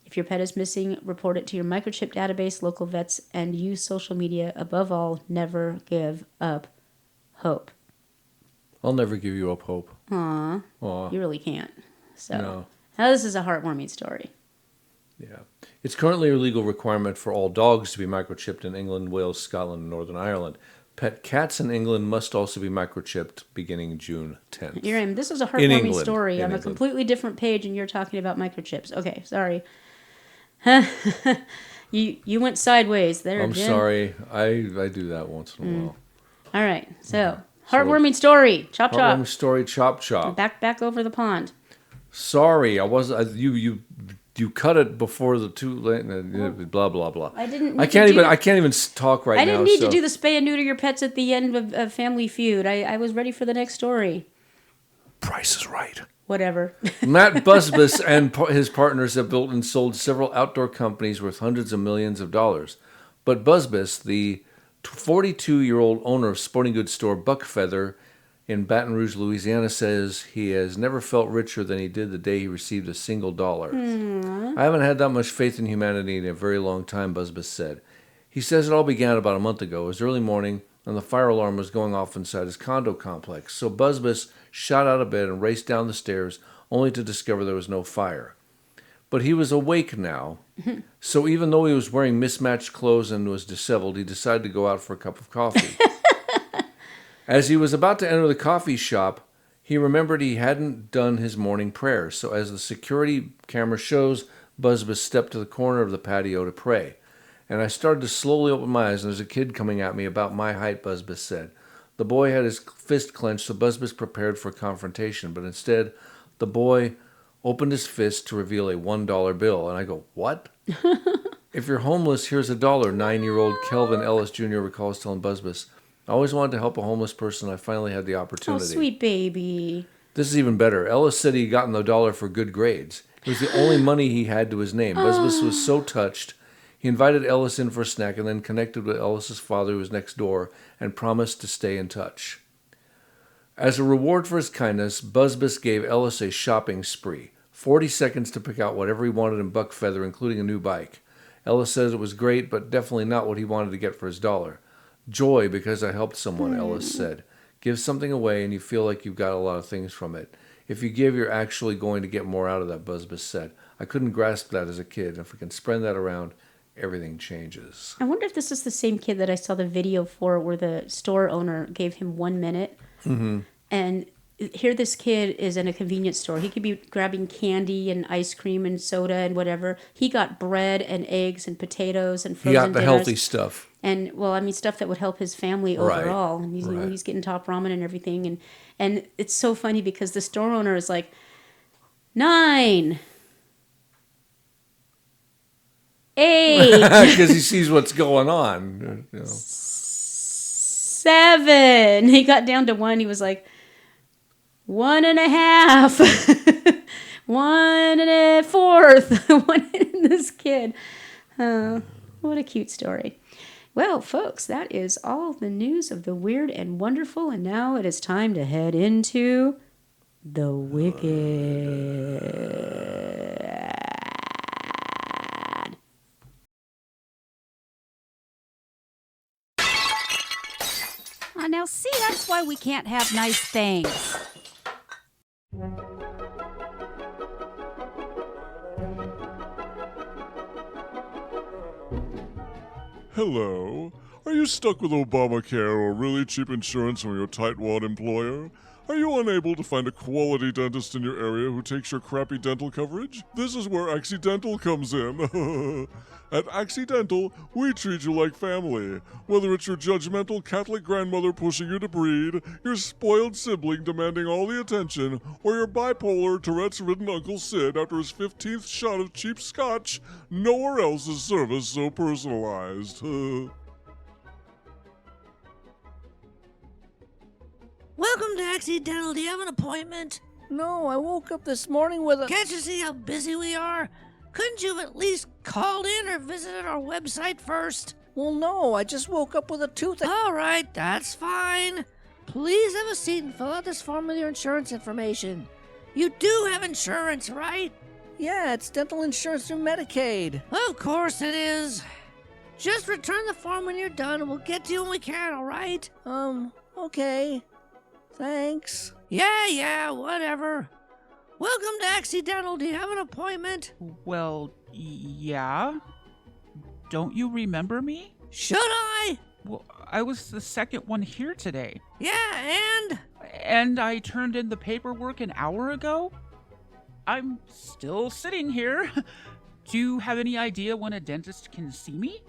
If your pet is missing, report it to your microchip database, local vets, and use social media. Above all, never give up hope. I'll never give you up hope. Aw. Aw. You really can't. So, No. now this is a heartwarming story. Yeah. It's currently a legal requirement for all dogs to be microchipped in England, Wales, Scotland, and Northern Ireland. Pet cats in England must also be microchipped beginning June 10th. This is a heartwarming England. story. In I'm a England. completely different page, and you're talking about microchips. Okay, sorry. You went sideways there, I'm Jim. sorry. I do that once in a while. All right, so heartwarming story. Chop chop. Heartwarming story, chop chop. Back over the pond. Sorry, you cut it before the too late. Blah blah blah. I didn't. I can't even talk right now. I didn't need so. to do the spay and neuter your pets at the end of Family Feud. I was ready for the next story. Price is Right. Whatever. Matt Busbus and his partners have built and sold several outdoor companies worth hundreds of millions of dollars. But Busbus, the 42-year-old owner of sporting goods store Buckfeather in Baton Rouge, Louisiana, says he has never felt richer than he did the day he received a single dollar. I haven't had that much faith in humanity in a very long time, Busbus said. He says it all began about a month ago. It was early morning, and the fire alarm was going off inside his condo complex. So Busbus shot out of bed and raced down the stairs, only to discover there was no fire. But he was awake now, so even though he was wearing mismatched clothes and was disheveled, he decided to go out for a cup of coffee. As he was about to enter the coffee shop, he remembered he hadn't done his morning prayer. So as the security camera shows, Busbus stepped to the corner of the patio to pray. And I started to slowly open my eyes, and there's a kid coming at me about my height, Busbus said. The boy had his fist clenched, so Busbus prepared for confrontation. But instead, the boy opened his fist to reveal a $1 bill. And I go, what? If you're homeless, here's $1, 9-year-old Kelvin Ellis Jr. recalls telling Busbus. I always wanted to help a homeless person. I finally had the opportunity. Oh, sweet baby. This is even better. Ellis said he'd gotten the $1 for good grades. It was the only money he had to his name. Busbus was so touched. He invited Ellis in for a snack and then connected with Ellis's father, who was next door, and promised to stay in touch. As a reward for his kindness, Busbus gave Ellis a shopping spree. 40 seconds to pick out whatever he wanted in Buckfeather, including a new bike. Ellis says it was great, but definitely not what he wanted to get for his $1. Joy because I helped someone, Ellis said. Give something away and you feel like you've got a lot of things from it. If you give, you're actually going to get more out of that, Busbus said. I couldn't grasp that as a kid. If we can spread that around, everything changes. I wonder if this is the same kid that I saw the video for where the store owner gave him 1 minute. Mm-hmm. And here this kid is in a convenience store. He could be grabbing candy and ice cream and soda and whatever. He got bread and eggs and potatoes and He frozen got the dinners. healthy stuff. And, well, I mean, stuff that would help his family Right. overall. And he's, you know, he's getting top ramen and everything. And it's so funny because the store owner is like, 9, 8, Because he sees what's going on. You know. 7. He got down to 1. He was like, 1.5, 1.25. This kid. What a cute story. Well, folks, that is all the news of the weird and wonderful. And now it is time to head into the wicked. Now, see, that's why we can't have nice things. Hello. Are you stuck with Obamacare or really cheap insurance from your tightwad employer? Are you unable to find a quality dentist in your area who takes your crappy dental coverage? This is where Accidental comes in. At Accidental, we treat you like family. Whether it's your judgmental Catholic grandmother pushing you to breed, your spoiled sibling demanding all the attention, or your bipolar, Tourette's-ridden Uncle Sid after his 15th shot of cheap scotch, nowhere else is service so personalized. Welcome to Accidental. Do you have an appointment? No, I woke up this morning with a... Can't you see how busy we are? Couldn't you have at least called in or visited our website first? Well, no, I just woke up with a toothache. All right, that's fine. Please have a seat and fill out this form with your insurance information. You do have insurance, right? Yeah, it's dental insurance through Medicaid. Of course it is. Just return the form when you're done and we'll get to you when we can, all right? Okay. Thanks. Yeah, whatever. Welcome to Accidental. Do you have an appointment? Well, yeah. Don't you remember me? Should I? Well, I was the second one here today. Yeah, and? And I turned in the paperwork an hour ago? I'm still sitting here. Do you have any idea when a dentist can see me?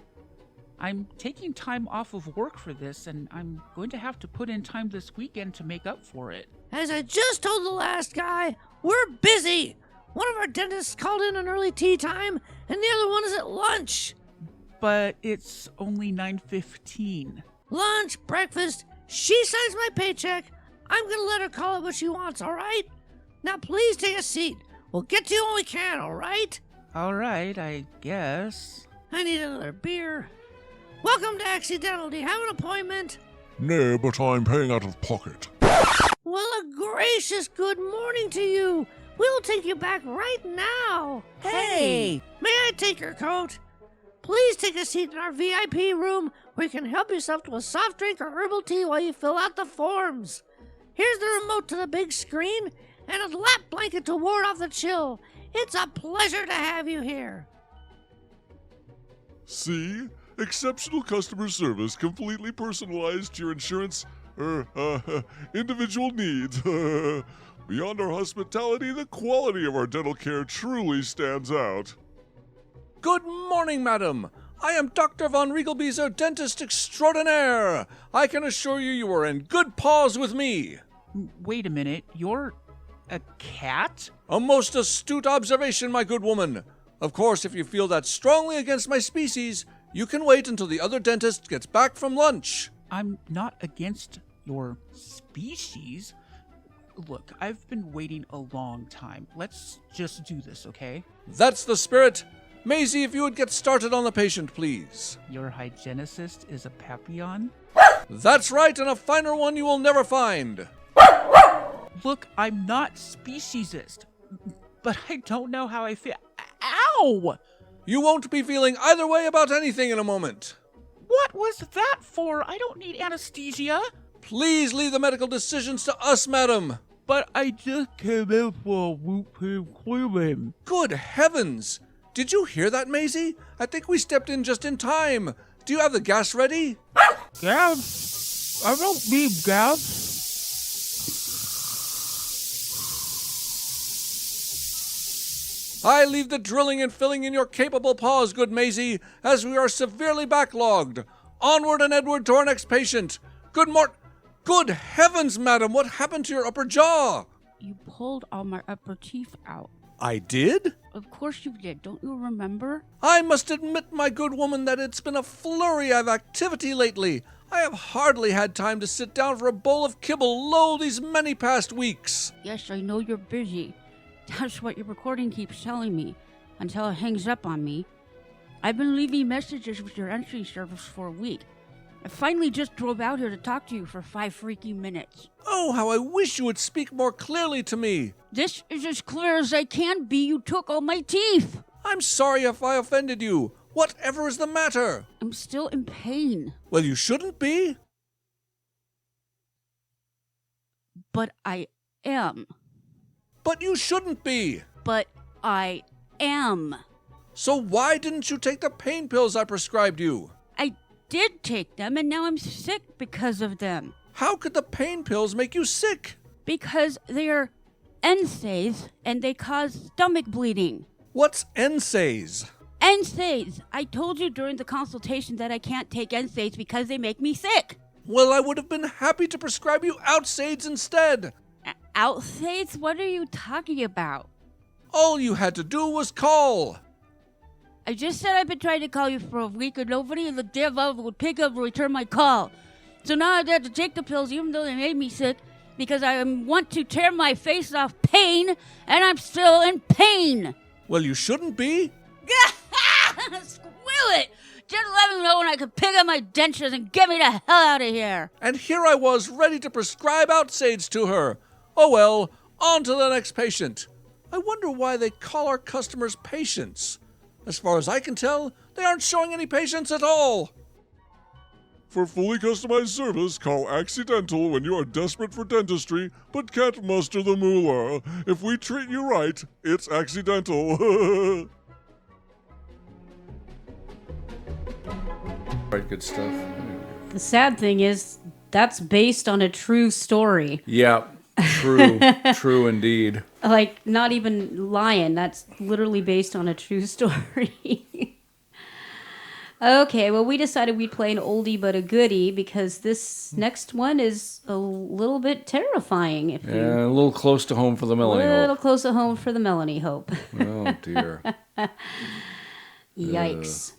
I'm taking time off of work for this, and I'm going to have to put in time this weekend to make up for it. As I just told the last guy, we're busy. One of our dentists called in an early tea time, and the other one is at lunch. But it's only 9:15. Lunch, breakfast, she signs my paycheck. I'm going to let her call it what she wants, all right? Now please take a seat. We'll get to you when we can, all right? All right, I guess. I need another beer. Welcome to Accidental. Do you have an appointment? No, but I'm paying out of pocket. Well, a gracious good morning to you. We'll take you back right now. Hey! May I take your coat? Please take a seat in our VIP room where you can help yourself to a soft drink or herbal tea while you fill out the forms. Here's the remote to the big screen and a lap blanket to ward off the chill. It's a pleasure to have you here. See? Exceptional customer service, completely personalized to your insurance, individual needs. Beyond our hospitality, the quality of our dental care truly stands out. Good morning, madam. I am Dr. Von Riegelbieser, dentist extraordinaire. I can assure you you are in good paws with me. Wait a minute, you're a cat? A most astute observation, my good woman. Of course, if you feel that strongly against my species, you can wait until the other dentist gets back from lunch. I'm not against your species. Look, I've been waiting a long time. Let's just do this, okay? That's the spirit. Maisie, if you would get started on the patient, please. Your hygienicist is a Papillon? That's right, and a finer one you will never find. Look, I'm not speciesist, but I don't know how I feel. Ow! You won't be feeling either way about anything in a moment. What was that for? I don't need anesthesia. Please leave the medical decisions to us, madam. But I just came in for a whooping cleaning. Good heavens! Did you hear that, Maisie? I think we stepped in just in time. Do you have the gas ready? Gas? I don't need gas. I leave the drilling and filling in your capable paws, good Maisie, as we are severely backlogged. Onward and Edward to our next patient. Good heavens, madam, what happened to your upper jaw? You pulled all my upper teeth out. I did? Of course you did. Don't you remember? I must admit, my good woman, that it's been a flurry of activity lately. I have hardly had time to sit down for a bowl of kibble, lo, these many past weeks. Yes, I know you're busy. That's what your recording keeps telling me, until it hangs up on me. I've been leaving messages with your entry service for a week. I finally just drove out here to talk to you for 5 freaking minutes. Oh, how I wish you would speak more clearly to me. This is as clear as I can be. You took all my teeth. I'm sorry if I offended you. Whatever is the matter? I'm still in pain. Well, you shouldn't be. But I am. But you shouldn't be. But I am. So why didn't you take the pain pills I prescribed you? I did take them, and now I'm sick because of them. How could the pain pills make you sick? Because they are NSAIDs, and they cause stomach bleeding. What's NSAIDs? NSAIDs! I told you during the consultation that I can't take NSAIDs because they make me sick. Well, I would have been happy to prescribe you OutSAIDs instead. OutSAIDs? What are you talking about? All you had to do was call. I just said I've been trying to call you for a week, and nobody in the damn world would pick up or return my call. So now I have to take the pills, even though they made me sick, because I want to tear my face off pain, and I'm still in pain. Well, you shouldn't be. Screw it! Just let me know when I can pick up my dentures and get me the hell out of here. And here I was, ready to prescribe OutSAIDs to her. Oh well, on to the next patient. I wonder why they call our customers patients. As far as I can tell, they aren't showing any patience at all. For fully customized service, call Accidental when you are desperate for dentistry but can't muster the moolah. If we treat you right, it's accidental. Right, good stuff. The sad thing is, that's based on a true story. Yeah, true, true indeed. Like, not even lying. That's literally based on a true story. Okay, well, we decided we'd play an oldie but a goodie because this next one is a little bit terrifying. If you Yeah, a little close to home for the Melanie a little Hope. close to home for the Melanie Hope. Oh, dear. Yikes.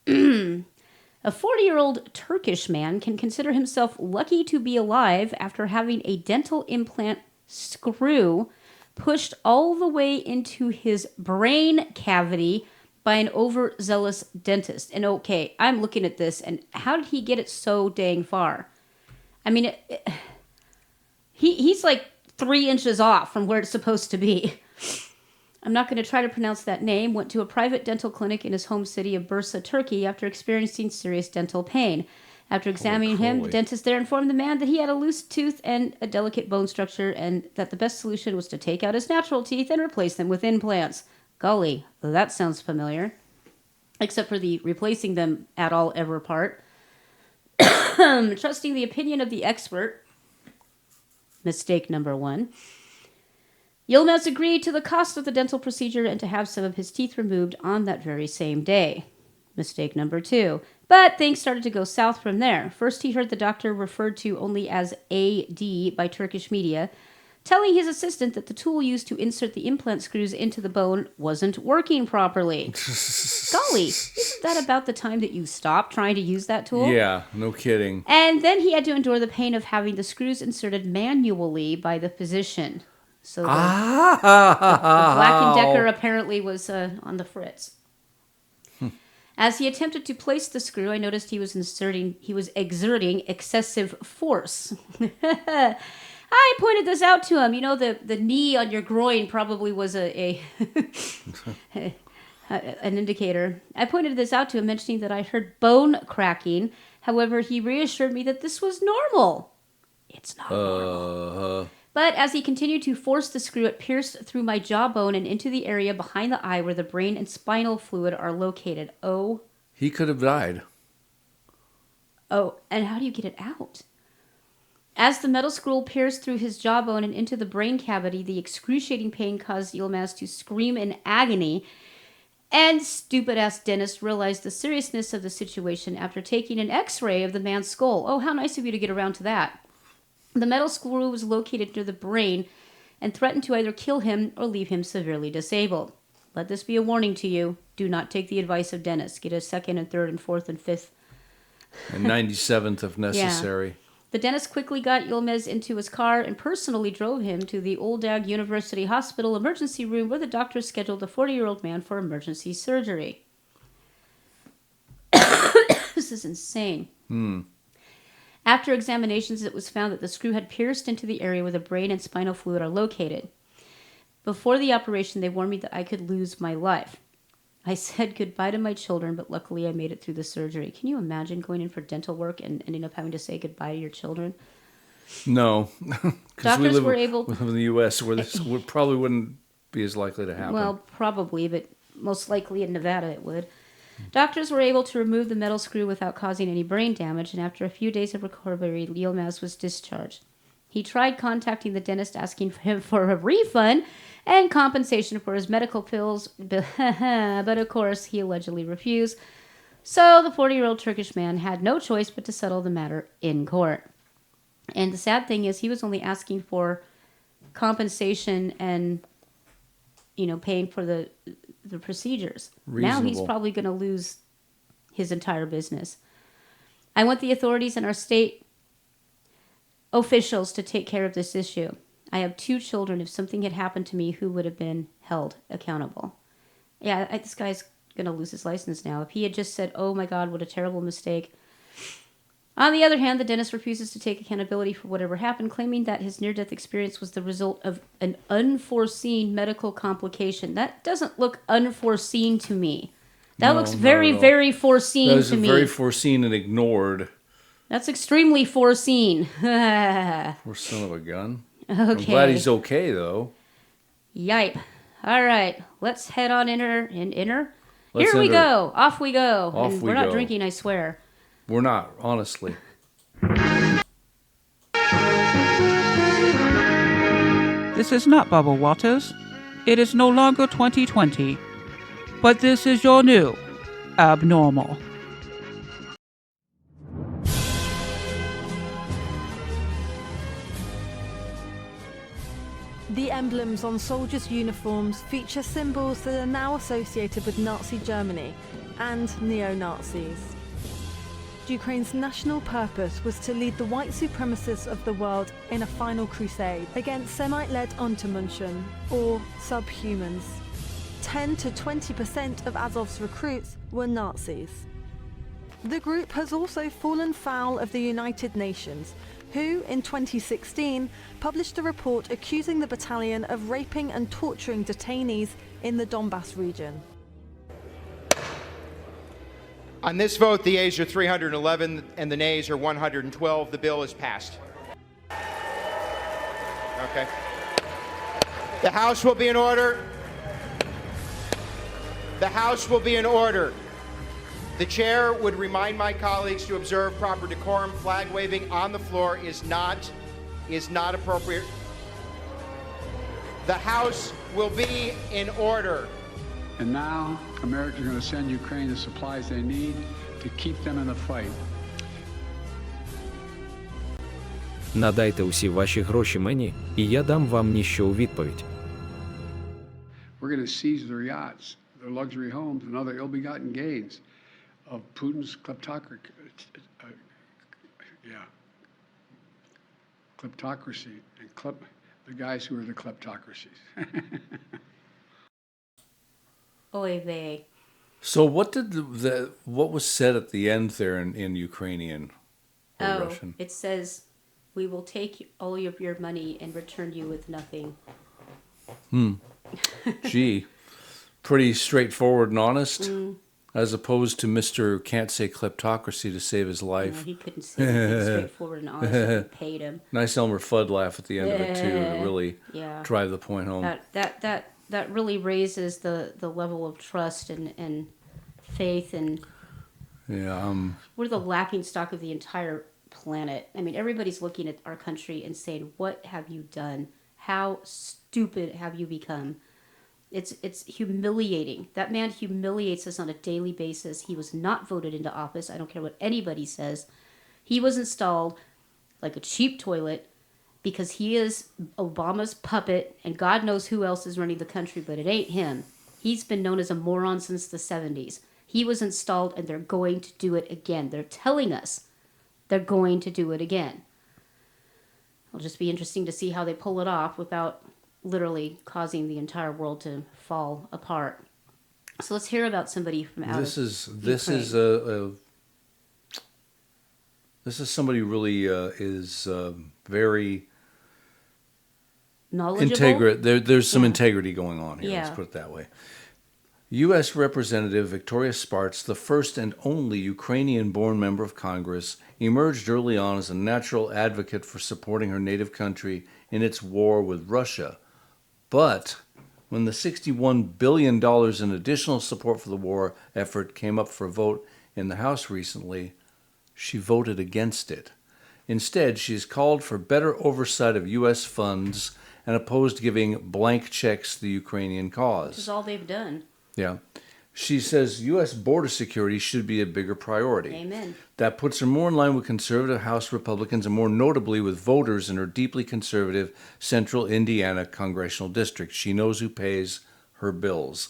A 40-year-old Turkish man can consider himself lucky to be alive after having a dental implant screw pushed all the way into his brain cavity by an overzealous dentist. And okay, I'm looking at this, and how did he get it so dang far? I mean, he's like 3 inches off from where it's supposed to be. I'm not going to try to pronounce that name, went to a private dental clinic in his home city of Bursa, Turkey, after experiencing serious dental pain. After examining him, the dentist there informed the man that he had a loose tooth and a delicate bone structure, and that the best solution was to take out his natural teeth and replace them with implants. Golly, that sounds familiar. Except for the replacing them at all ever part. Trusting the opinion of the expert. Mistake number 1. Yilmaz agreed to the cost of the dental procedure and to have some of his teeth removed on that very same day. Mistake number 2. But things started to go south from there. First, he heard the doctor referred to only as AD by Turkish media, telling his assistant that the tool used to insert the implant screws into the bone wasn't working properly. Golly, isn't that about the time that you stopped trying to use that tool? Yeah, no kidding. And then he had to endure the pain of having the screws inserted manually by the physician. So the Black & Decker apparently was on the fritz. As he attempted to place the screw, I noticed he was exerting excessive force. I pointed this out to him. You know, the knee on your groin probably was an indicator. I pointed this out to him, mentioning that I heard bone cracking. However, he reassured me that this was normal. It's not normal. But as he continued to force the screw, it pierced through my jawbone and into the area behind the eye where the brain and spinal fluid are located. Oh. He could have died. Oh, and how do you get it out? As the metal scroll pierced through his jawbone and into the brain cavity, the excruciating pain caused Yilmaz to scream in agony. And stupid-ass dentist realized the seriousness of the situation after taking an x-ray of the man's skull. Oh, how nice of you to get around to that. The metal screw was located near the brain and threatened to either kill him or leave him severely disabled. Let this be a warning to you. Do not take the advice of dentists. Get a second and third and fourth and fifth. And 97th if necessary. The dentist quickly got Yilmaz into his car and personally drove him to the Old Dag University Hospital emergency room where the doctor scheduled the 40-year-old man for emergency surgery. This is insane. After examinations, it was found that the screw had pierced into the area where the brain and spinal fluid are located. Before the operation, they warned me that I could lose my life. I said goodbye to my children, but luckily I made it through the surgery. Can you imagine going in for dental work and ending up having to say goodbye to your children? No. Because Doctors we live were able... in the U.S. where this probably wouldn't be as likely to happen. Well, probably, but most likely in Nevada it would. Doctors were able to remove the metal screw without causing any brain damage, and after a few days of recovery, Yilmaz was discharged. He tried contacting the dentist asking for him for a refund and compensation for his medical bills, but of course he allegedly refused. So the 40-year-old Turkish man had no choice but to settle the matter in court. And the sad thing is he was only asking for compensation and, paying for the procedures. Reasonable. Now he's probably going to lose his entire business. I want the authorities in our state officials to take care of this issue. I have 2 children. If something had happened to me, who would have been held accountable? Yeah, this guy's going to lose his license now. If he had just said, oh my God, what a terrible mistake. On the other hand, the dentist refuses to take accountability for whatever happened, claiming that his near-death experience was the result of an unforeseen medical complication. That doesn't look unforeseen to me. That looks very, very foreseen to me. That is very foreseen and ignored. That's extremely foreseen. Poor son of a gun. Okay. I'm glad he's okay, though. Yipe. All right. Let's head on Here we enter. go. Off we go. Off And we we're not go. drinking, I swear. We're not, honestly. This is not Bubble Waters. It is no longer 2020. But this is your new abnormal. The emblems on soldiers' uniforms feature symbols that are now associated with Nazi Germany and neo-Nazis. Ukraine's national purpose was to lead the white supremacists of the world in a final crusade against Semite-led Untermenschen, or subhumans. 10 to 20% of Azov's recruits were Nazis. The group has also fallen foul of the United Nations, who, in 2016, published a report accusing the battalion of raping and torturing detainees in the Donbass region. On this vote, the ayes are 311 and the nays are 112. The bill is passed. Okay. The House will be in order. The House will be in order. The chair would remind my colleagues to observe proper decorum. Flag waving on the floor is not appropriate. The House will be in order. And now, Americans are going to send Ukraine the supplies they need to keep them in the fight. Надайте усі ваші гроші мені, і я дам вам ніщо у відповідь. We're going to seize their yachts, their luxury homes, and other ill-begotten gains of Putin's kleptocracy. Kleptocracy, and the guys who are the kleptocracies. Oy vey. So what did what was said at the end there in Ukrainian or Russian? It says, we will take all of your money and return you with nothing. Gee, pretty straightforward and honest, as opposed to Mr. Can't Say Kleptocracy to save his life. No, he couldn't say anything straightforward and honest if we paid him. Nice Elmer Fudd laugh at the end of it too, to really drive the point home. That really raises the level of trust and faith, and we're the laughing stock of the entire planet. I mean, everybody's looking at our country and saying, what have you done? How stupid have you become? It's humiliating. That man humiliates us on a daily basis. He was not voted into office. I don't care what anybody says. He was installed like a cheap toilet because he is Obama's puppet, and God knows who else is running the country, but it ain't him. He's been known as a moron since the 70s. He was installed, and they're going to do it again. They're telling us they're going to do it again. It'll just be interesting to see how they pull it off without literally causing the entire world to fall apart. So let's hear about somebody from out This of is somebody who really is very knowledgeable. There's some integrity going on here. Yeah. Let's put it that way. U.S. Representative Victoria Spartz, the first and only Ukrainian-born member of Congress, emerged early on as a natural advocate for supporting her native country in its war with Russia. But when the $61 billion in additional support for the war effort came up for a vote in the House recently, she voted against it. Instead, she has called for better oversight of U.S. funds and opposed giving blank checks to the Ukrainian cause. Which is all they've done. Yeah. She says U.S. border security should be a bigger priority. Amen. That puts her more in line with conservative House Republicans and more notably with voters in her deeply conservative central Indiana congressional district. She knows who pays her bills.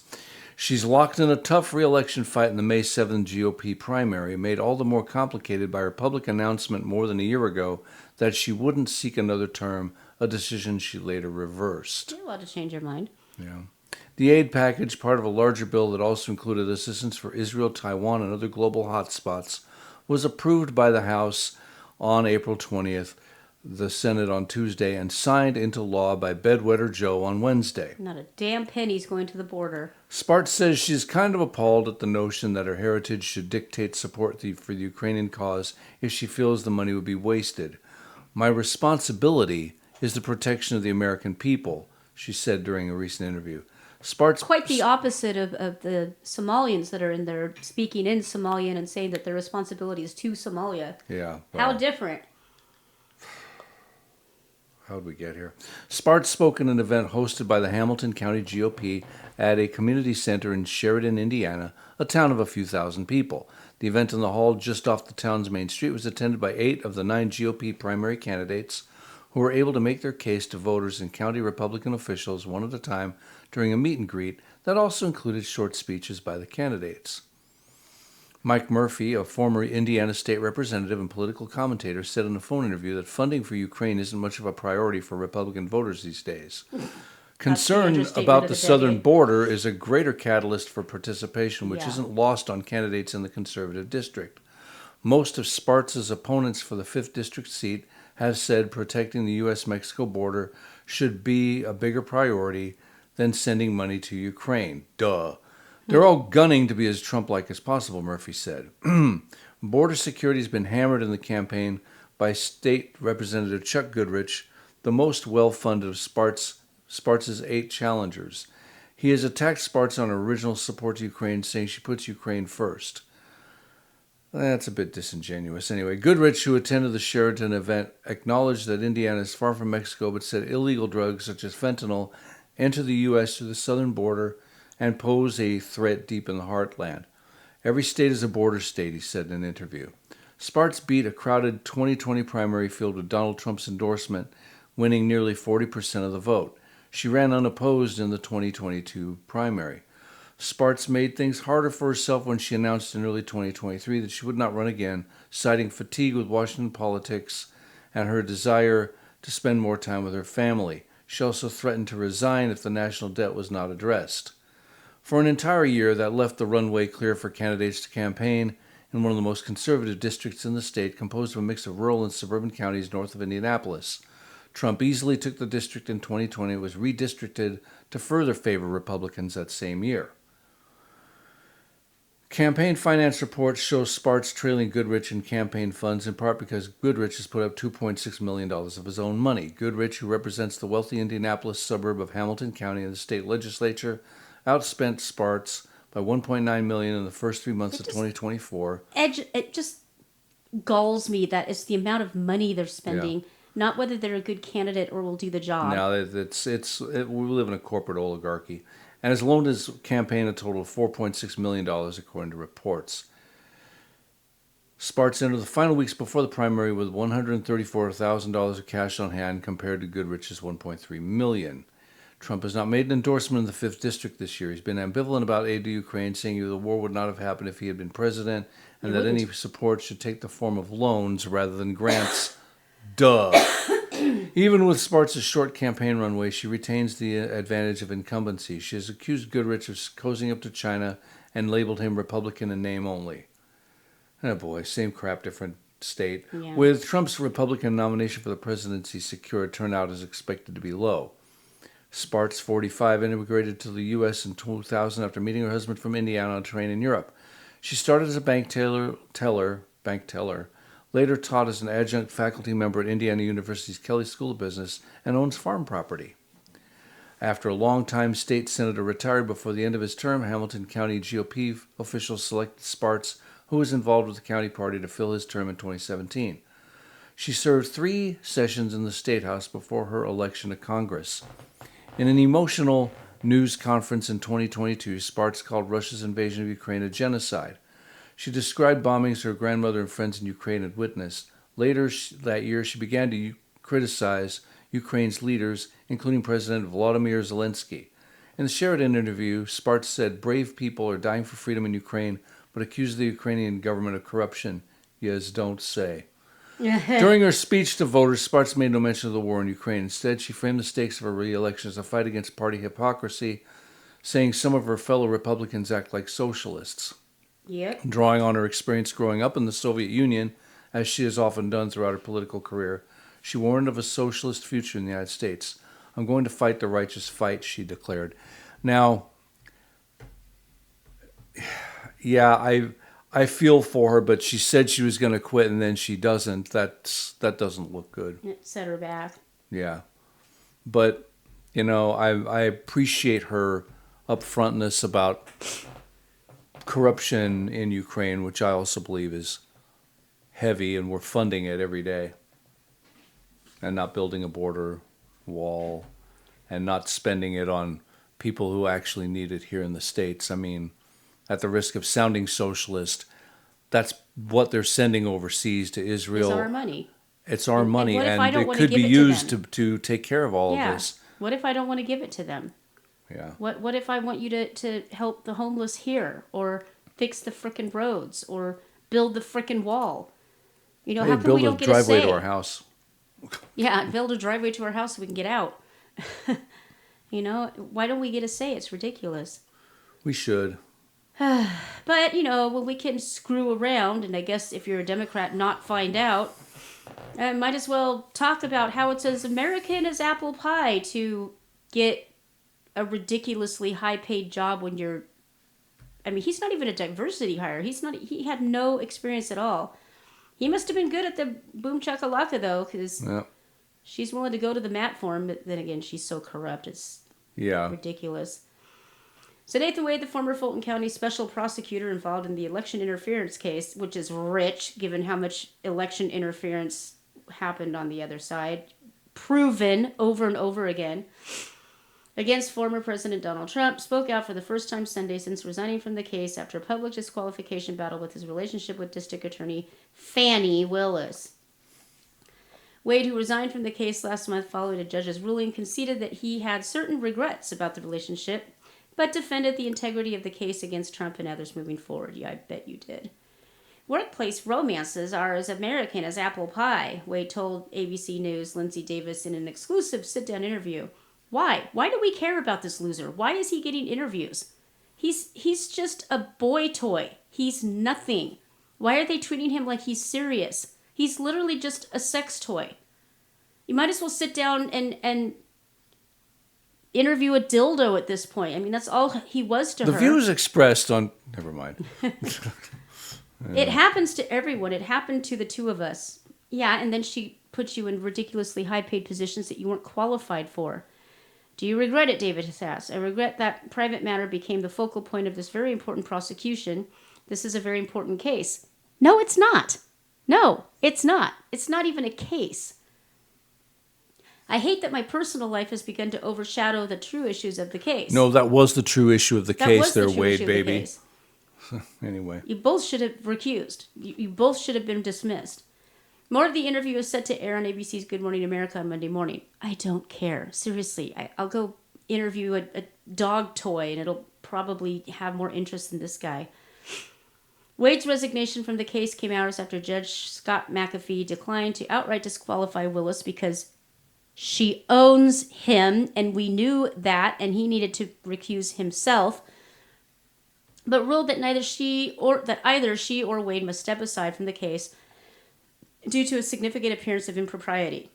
She's locked in a tough re-election fight in the May 7th GOP primary, made all the more complicated by her public announcement more than a year ago that she wouldn't seek another term, a decision she later reversed. You're allowed to change your mind. Yeah. The aid package, part of a larger bill that also included assistance for Israel, Taiwan, and other global hotspots, was approved by the House on April 20th, the Senate on Tuesday, and signed into law by Bedwetter Joe on Wednesday. Not a damn penny's going to the border. Spartz says she's kind of appalled at the notion that her heritage should dictate support for the Ukrainian cause if she feels the money would be wasted. My responsibility is the protection of the American people, she said during a recent interview. Spartz, quite the opposite of the Somalians that are in there speaking in Somalian and saying that their responsibility is to Somalia. Yeah. How different? How'd we get here? Spartz spoke at an event hosted by the Hamilton County GOP at a community center in Sheridan, Indiana, a town of a few thousand people. The event in the hall just off the town's main street was attended by 8 of the 9 GOP primary candidates who were able to make their case to voters and county Republican officials one at a time during a meet and greet that also included short speeches by the candidates. Mike Murphy, a former Indiana state representative and political commentator, said in a phone interview that funding for Ukraine isn't much of a priority for Republican voters these days. Concern about the southern border is a greater catalyst for participation, which isn't lost on candidates in the conservative district. Most of Spartz's opponents for the 5th district seat have said protecting the U.S.-Mexico border should be a bigger priority than sending money to Ukraine. Duh. They're all gunning to be as Trump-like as possible, Murphy said. Border security has been hammered in the campaign by State Representative Chuck Goodrich, the most well-funded of Spartz's 8 challengers. He has attacked Spartz on her original support to Ukraine, saying she puts Ukraine first. That's a bit disingenuous. Anyway, Goodrich, who attended the Sheraton event, acknowledged that Indiana is far from Mexico, but said illegal drugs such as fentanyl enter the U.S. through the southern border and pose a threat deep in the heartland. Every state is a border state, he said in an interview. Spartz beat a crowded 2020 primary filled with Donald Trump's endorsement, winning nearly 40% of the vote. She ran unopposed in the 2022 primary. Spartz made things harder for herself when she announced in early 2023 that she would not run again, citing fatigue with Washington politics and her desire to spend more time with her family. She also threatened to resign if the national debt was not addressed. For an entire year, that left the runway clear for candidates to campaign in one of the most conservative districts in the state, composed of a mix of rural and suburban counties north of Indianapolis. Trump easily took the district in 2020 and was redistricted to further favor Republicans that same year. Campaign finance reports show Spartz trailing Goodrich in campaign funds, in part because Goodrich has put up $2.6 million of his own money. Goodrich, who represents the wealthy Indianapolis suburb of Hamilton County in the state legislature, outspent Spartz by $1.9 million in the first 3 months of 2024. galls me that it's the amount of money they're spending, not whether they're a good candidate or will do the job. Now, we live in a corporate oligarchy, and has loaned his campaign a total of $4.6 million, according to reports. Sparks entered the final weeks before the primary with $134,000 of cash on hand compared to Goodrich's $1.3 million. Trump has not made an endorsement in the 5th District this year. He's been ambivalent about aid to Ukraine, saying the war would not have happened if he had been president, and that any support should take the form of loans rather than grants. Duh. Even with Sparks' short campaign runway, she retains the advantage of incumbency. She has accused Goodrich of cozying up to China and labeled him Republican in name only. Oh boy, same crap, different state. Yeah. With Trump's Republican nomination for the presidency secured, turnout is expected to be low. Sparks, 45, immigrated to the U.S. in 2000 after meeting her husband from Indiana on a train in Europe. She started as a bank teller, later taught as an adjunct faculty member at Indiana University's Kelley School of Business, and owns farm property. After a long-time state senator retired before the end of his term, Hamilton County GOP officials selected Sparks, who was involved with the county party, to fill his term in 2017. She served 3 sessions in the State House before her election to Congress. In an emotional news conference in 2022, Sparks called Russia's invasion of Ukraine a genocide. She described bombings her grandmother and friends in Ukraine had witnessed. Later that year, she began to criticize Ukraine's leaders, including President Volodymyr Zelensky. In the Sheridan interview, Sparks said brave people are dying for freedom in Ukraine, but accused the Ukrainian government of corruption. Yes, don't say. During her speech to voters, Sparks made no mention of the war in Ukraine. Instead, she framed the stakes of her re-election as a fight against party hypocrisy, saying some of her fellow Republicans act like socialists. Yep. Drawing on her experience growing up in the Soviet Union, as she has often done throughout her political career, she warned of a socialist future in the United States. I'm going to fight the righteous fight, she declared. Now, yeah, I feel for her, but she said she was going to quit and then she doesn't. That doesn't look good. It set her back. Yeah. But, I appreciate her upfrontness about corruption in Ukraine, which I also believe is heavy, and we're funding it every day. And not building a border wall and not spending it on people who actually need it here in the States. I mean, at the risk of sounding socialist, that's what they're sending overseas to Israel. It's our money. It's our money, and it could be used to take care of all of this. What if I don't want to give it to them? Yeah. What if I want you to help the homeless here, or fix the frickin' roads, or build the frickin' wall? How come we don't get a say? Build a driveway to our house. Yeah, build a driveway to our house so we can get out. Why don't we get a say? It's ridiculous. We should. But, when we can screw around, and I guess if you're a Democrat, not find out, might as well talk about how it's as American as apple pie to get a ridiculously high-paid job when you're... I mean, he's not even a diversity hire. He had no experience at all. He must have been good at the boom chakalaka, though, because she's willing to go to the mat for him, but then again, she's so corrupt. It's ridiculous. So Nathan Wade, the former Fulton County special prosecutor involved in the election interference case, which is rich given how much election interference happened on the other side, proven over and over again, against former President Donald Trump, spoke out for the first time Sunday since resigning from the case after a public disqualification battle with his relationship with District Attorney Fani Willis. Wade, who resigned from the case last month following a judge's ruling, conceded that he had certain regrets about the relationship, but defended the integrity of the case against Trump and others moving forward. Yeah, I bet you did. Workplace romances are as American as apple pie, Wade told ABC News' Lindsay Davis in an exclusive sit-down interview. Why? Why do we care about this loser? Why is he getting interviews? He's just a boy toy. He's nothing. Why are they treating him like he's serious? He's literally just a sex toy. You might as well sit down and interview a dildo at this point. I mean, that's all he was to her. The views expressed on... Never mind. It happens to everyone. It happened to the two of us. Yeah, and then she put you in ridiculously high-paid positions that you weren't qualified for. Do you regret it, David has asked? I regret that private matter became the focal point of this very important prosecution. This is a very important case. No, it's not. No, it's not. It's not even a case. I hate that my personal life has begun to overshadow the true issues of the case. No, that was the true issue of the That case was the there, true Wade, issue of the baby. case. Anyway. You both should have recused. You both should have been dismissed. More of the interview is set to air on ABC's Good Morning America on Monday morning. I don't care. Seriously, I'll go interview a dog toy and it'll probably have more interest than this guy. Wade's resignation from the case came hours after Judge Scott McAfee declined to outright disqualify Willis because she owns him, and we knew that, and he needed to recuse himself, but ruled that either she or Wade must step aside from the case due to a significant appearance of impropriety.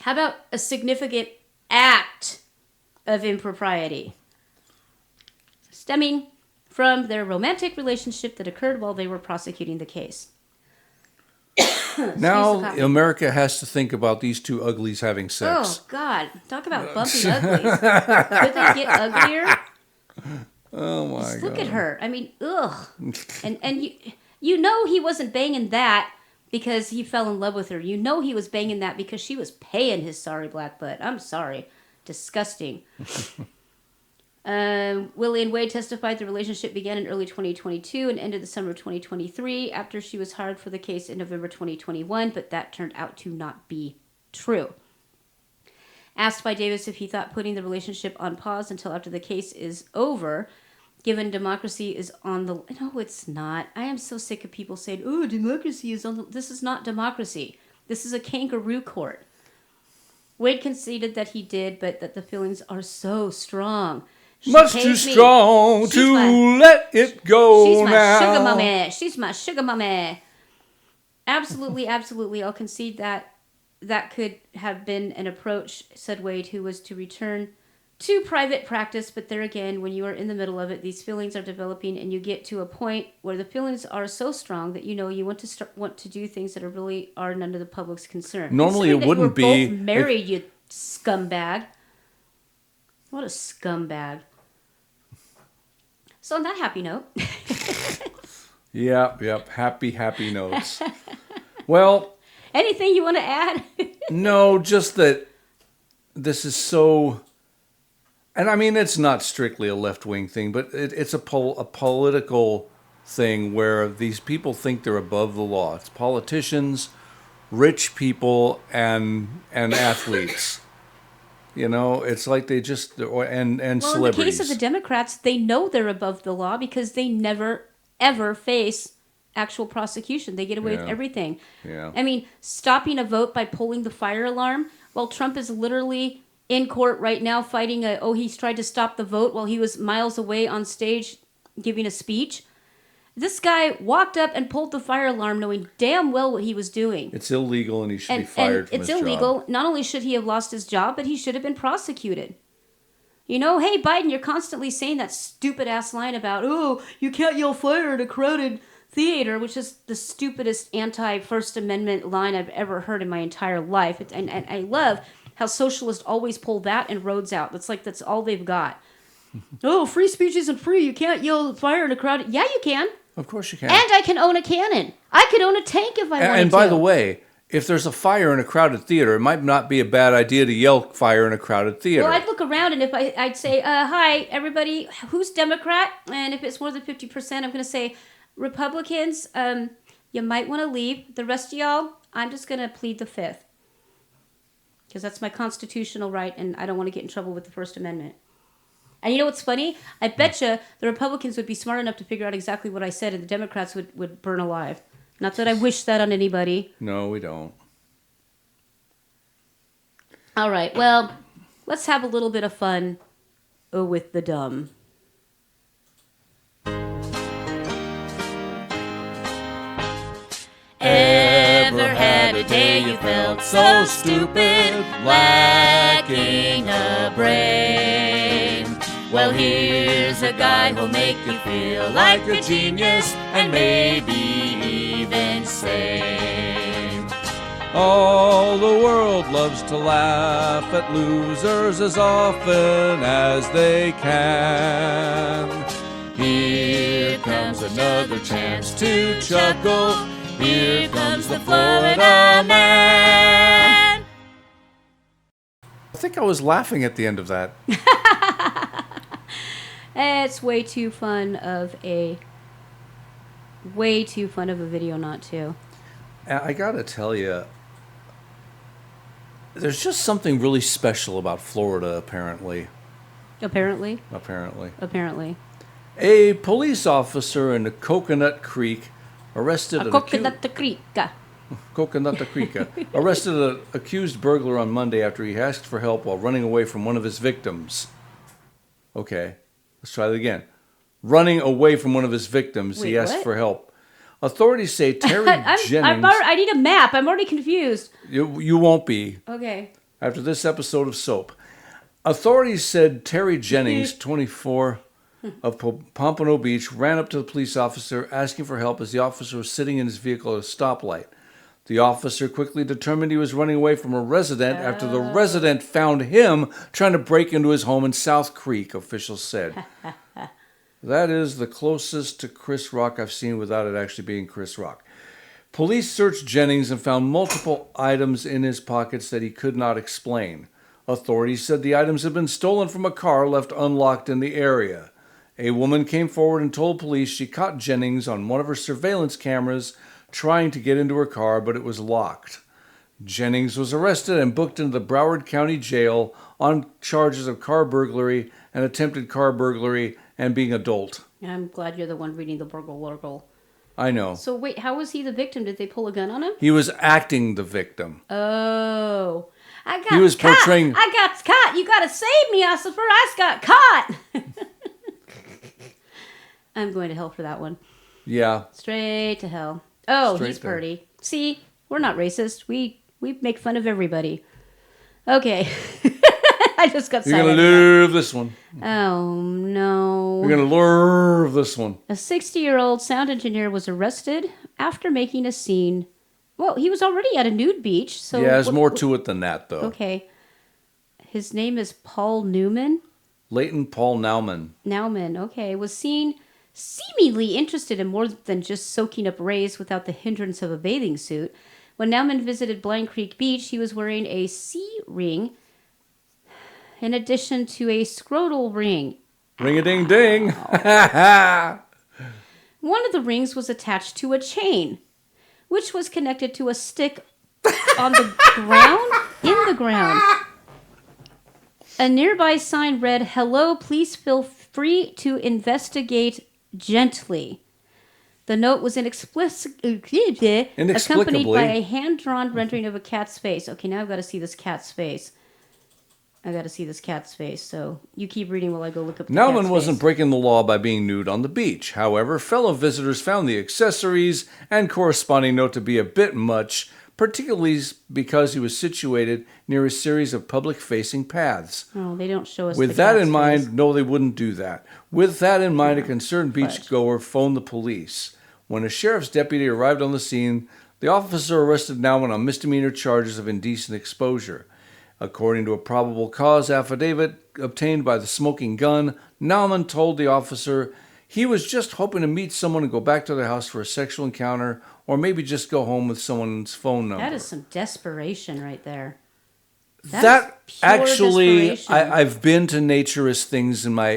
How about a significant act of impropriety stemming from their romantic relationship that occurred while they were prosecuting the case? Now America has to think about these two uglies having sex. Oh, God. Talk about bumpy uglies. Could they get uglier? Oh, my Just God. look at her. I mean, ugh. And you know he wasn't banging that because he fell in love with her. You know he was banging that because she was paying his sorry black butt. I'm sorry. Disgusting. Willie and Wade testified the relationship began in early 2022 and ended the summer of 2023 after she was hired for the case in November 2021, but that turned out to not be true. Asked by Davis if he thought putting the relationship on pause until after the case is over, given democracy is on the... No, it's not. I am so sick of people saying, oh, democracy is on the... This is not democracy. This is a kangaroo court. Wade conceded that he did, but that the feelings are so strong. Much too strong to let it go She's my now. sugar mommy. She's my sugar mommy. Absolutely, absolutely. I'll concede that could have been an approach, said Wade, who was to return to private practice. But there again, when you are in the middle of it, these feelings are developing, and you get to a point where the feelings are so strong that you know you want to do things that are none of the public's concern. Normally, it wouldn't be. Both married, you scumbag. What a scumbag. So on that happy note. Yep. Happy notes. Well. Anything you want to add? No, just that this is so... And I mean, it's not strictly a left-wing thing, but it's a political thing where these people think they're above the law. It's politicians, rich people, and athletes. You know, it's like they just... And celebrities. Well, in the case of the Democrats, they know they're above the law because they never, ever face actual prosecution. They get away with everything. Yeah. I mean, stopping a vote by pulling the fire alarm while Trump is literally in court right now fighting he's tried to stop the vote while he was miles away on stage giving a speech. This guy walked up and pulled the fire alarm knowing damn well what he was doing. It's illegal and he should be fired from his job. It's illegal. Not only should he have lost his job, but he should have been prosecuted. You know, hey, Biden, you're constantly saying that stupid-ass line about, oh, you can't yell fire in a crowded theater, which is the stupidest anti-First Amendment line I've ever heard in my entire life. And I love how socialists always pull that and roads out. That's all they've got. Oh, free speech isn't free. You can't yell fire in a crowd. Yeah, you can. Of course you can. And I can own a cannon. I could own a tank if I wanted to. And by the way, if there's a fire in a crowded theater, it might not be a bad idea to yell fire in a crowded theater. Well, I'd look around, and if I'd say, hi, everybody, who's Democrat? And if it's more than 50%, I'm going to say, Republicans, you might want to leave. The rest of y'all, I'm just going to plead the fifth. Because that's my constitutional right, and I don't want to get in trouble with the First Amendment. And you know what's funny? I bet you the Republicans would be smart enough to figure out exactly what I said, and the Democrats would burn alive. Not that I wish that on anybody. No, we don't. All right, well, let's have a little bit of fun with the dumb. Ever had a day you felt so stupid, lacking a brain? Well, here's a guy who'll make you feel like a genius and maybe even sane. All the world loves to laugh at losers as often as they can. Here comes another chance to chuckle. Here comes the Florida man. I think I was laughing at the end of that. It's way too fun of a video not to. I gotta tell you, there's just something really special about Florida, apparently. Apparently. A police officer in Coconut Creek arrested Coconut Creek. arrested an accused burglar on Monday after he asked for help while running away from one of his victims. Okay, let's try that again. Running away from one of his victims, Wait, he asked what? for help. Authorities say Terry Jennings... I need a map. I'm already confused. You won't be. Okay. After this episode of Soap. Authorities said Terry Jennings, 24, of Pompano Beach, ran up to the police officer asking for help as the officer was sitting in his vehicle at a stoplight. The officer quickly determined he was running away from a resident after the resident found him trying to break into his home in South Creek, officials said. That is the closest to Chris Rock I've seen without it actually being Chris Rock. Police searched Jennings and found multiple items in his pockets that he could not explain. Authorities said the items had been stolen from a car left unlocked in the area. A woman came forward and told police she caught Jennings on one of her surveillance cameras trying to get into her car, but it was locked. Jennings was arrested and booked into the Broward County Jail on charges of car burglary and attempted car burglary and being adult. I'm glad you're the one reading the burgle. I know. So wait, how was he the victim? Did they pull a gun on him? He was acting the victim. Oh. He was portraying... I got caught. You got to save me, Ossifer. I got caught. I'm going to hell for that one. Yeah. Straight to hell. Oh, Straight he's there. pretty. See, we're not racist. We make fun of everybody. Okay. I just got You're silent. going to love this one. Oh, no. You're going to love this one. A 60-year-old sound engineer was arrested after making a scene. Well, he was already at a nude beach. So yeah, there's more to it than that, though. Okay. His name is Paul Newman. Leighton Paul Nauman. Okay. Was seen seemingly interested in more than just soaking up rays without the hindrance of a bathing suit. When Nauman visited Blind Creek Beach, he was wearing a C-ring in addition to a scrotal ring. Ring-a-ding-ding. One of the rings was attached to a chain, which was connected to a stick on the ground, in the ground. A nearby sign read, "Hello, please feel free to investigate gently." The note was inexplicably accompanied by a hand-drawn rendering of a cat's face. Okay, now I've got to see this cat's face. So you keep reading while I go look up the cat's Nauman face. wasn't breaking the law by being nude on the beach. However, fellow visitors found the accessories and corresponding note to be a bit much, particularly because he was situated near a series of public-facing paths. Oh, they don't show us With the that cat's in mind, face. no, they wouldn't do that. With that in mind, a concerned beachgoer phoned the police. When a sheriff's deputy arrived on the scene, the officer arrested Nauman on misdemeanor charges of indecent exposure. According to a probable cause affidavit obtained by the Smoking Gun, Nauman told the officer he was just hoping to meet someone and go back to their house for a sexual encounter, or maybe just go home with someone's phone number. That is some desperation right there. That is pure actually, desperation. I've been to naturist things in my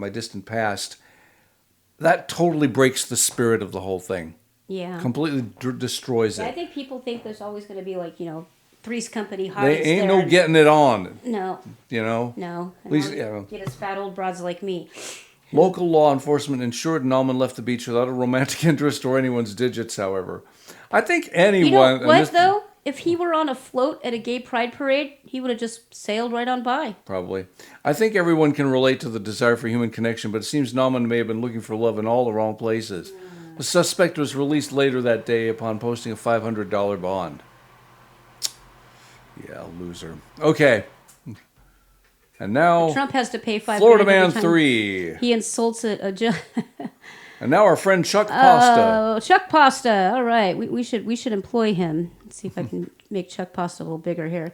distant past. That totally breaks the spirit of the whole thing. Yeah. Completely destroys I it. think people think there's always going to be like, Three's Company They hardest ain't there. no getting it on. No. You know? No. At least, Get us fat old broads like me. Local law enforcement ensured Nauman left the beach without a romantic interest or anyone's digits, however. I think anyone... You know what, though? If he were on a float at a gay pride parade, he would have just sailed right on by. Probably. I think everyone can relate to the desire for human connection, but it seems Nauman may have been looking for love in all the wrong places. The suspect was released later that day upon posting a $500 bond. Yeah, loser. Okay. And now... Trump has to pay $500 Florida Man every time 3. He insults a judge. And now our friend Chuck Pasta. Oh, Chuck Pasta. All right. We should employ him. Let's see if I can make Chuck Pasta a little bigger here.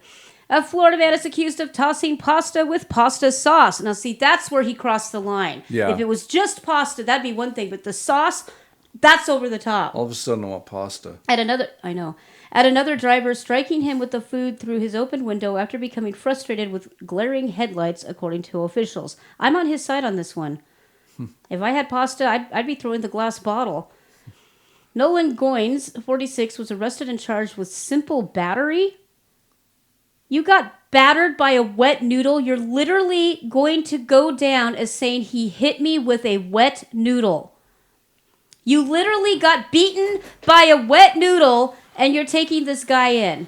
A Florida man is accused of tossing pasta with pasta sauce. Now, see, that's where he crossed the line. Yeah. If it was just pasta, that'd be one thing. But the sauce, That's over the top. All of a sudden, I want pasta. At another driver striking him with the food through his open window after becoming frustrated with glaring headlights, according to officials. I'm on his side on this one. If I had pasta, I'd be throwing the glass bottle. Nolan Goines, 46, was arrested and charged with simple battery. You got battered by a wet noodle. You're literally going to go down as saying he hit me with a wet noodle. You literally got beaten by a wet noodle, and you're taking this guy in.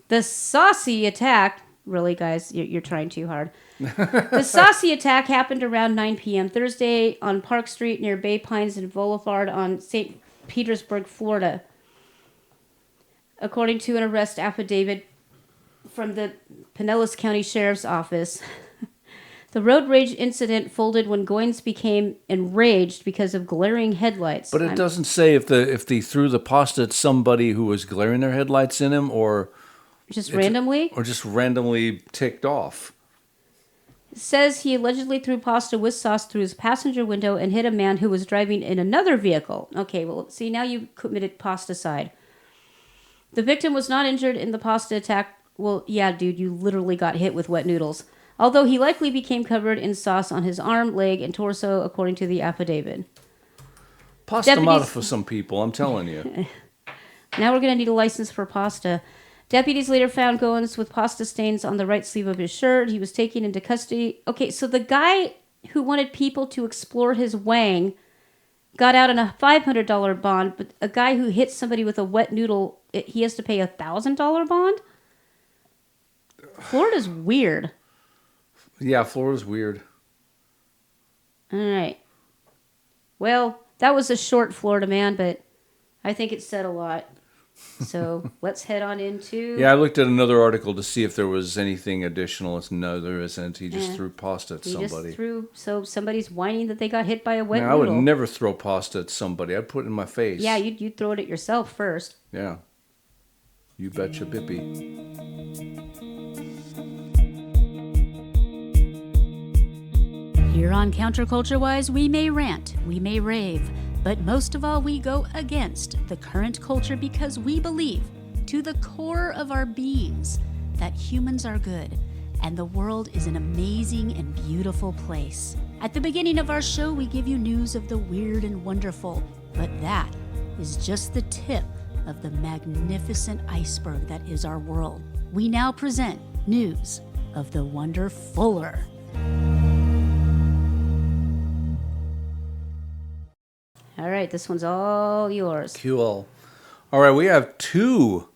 The saucy attack... Really, guys, you're trying too hard. The saucy attack happened around 9 p.m. Thursday on Park Street near Bay Pines and Boulevard on St. Petersburg, Florida. According to an arrest affidavit from the Pinellas County Sheriff's Office, the road rage incident folded when Goines became enraged because of glaring headlights. But it doesn't say if they threw the pasta at somebody who was glaring their headlights in him, or just randomly ticked off. It says he allegedly threw pasta with sauce through his passenger window and hit a man who was driving in another vehicle. Okay, well, see, now you committed pasta side. The victim was not injured in the pasta attack. Well, yeah, dude, you literally got hit with wet noodles. Although he likely became covered in sauce on his arm, leg, and torso, according to the affidavit. Pasta mata for some people, I'm telling you. Now we're going to need a license for pasta. Deputies later found Goins with pasta stains on the right sleeve of his shirt. He was taken into custody. Okay, so the guy who wanted people to explore his wang got out on a $500 bond, but a guy who hit somebody with a wet noodle, he has to pay a $1,000 bond? Florida's weird. Yeah, Florida's weird. All right. Well, that was a short Florida man, but I think it said a lot. So let's head on into... Yeah, I looked at another article to see if there was anything additional. No, there isn't. He just threw pasta at somebody. So somebody's whining that they got hit by a wet noodle. I would never throw pasta at somebody. I'd put it in my face. Yeah, you'd throw it at yourself first. Yeah. You betcha, Bippy. Here on Counterculture Wise, we may rant, we may rave, but most of all, we go against the current culture because we believe, to the core of our beings, that humans are good and the world is an amazing and beautiful place. At the beginning of our show, we give you news of the weird and wonderful, but that is just the tip of the magnificent iceberg that is our world. We now present news of the wonderfuller. All right, this one's all yours. Cool. All right, we have two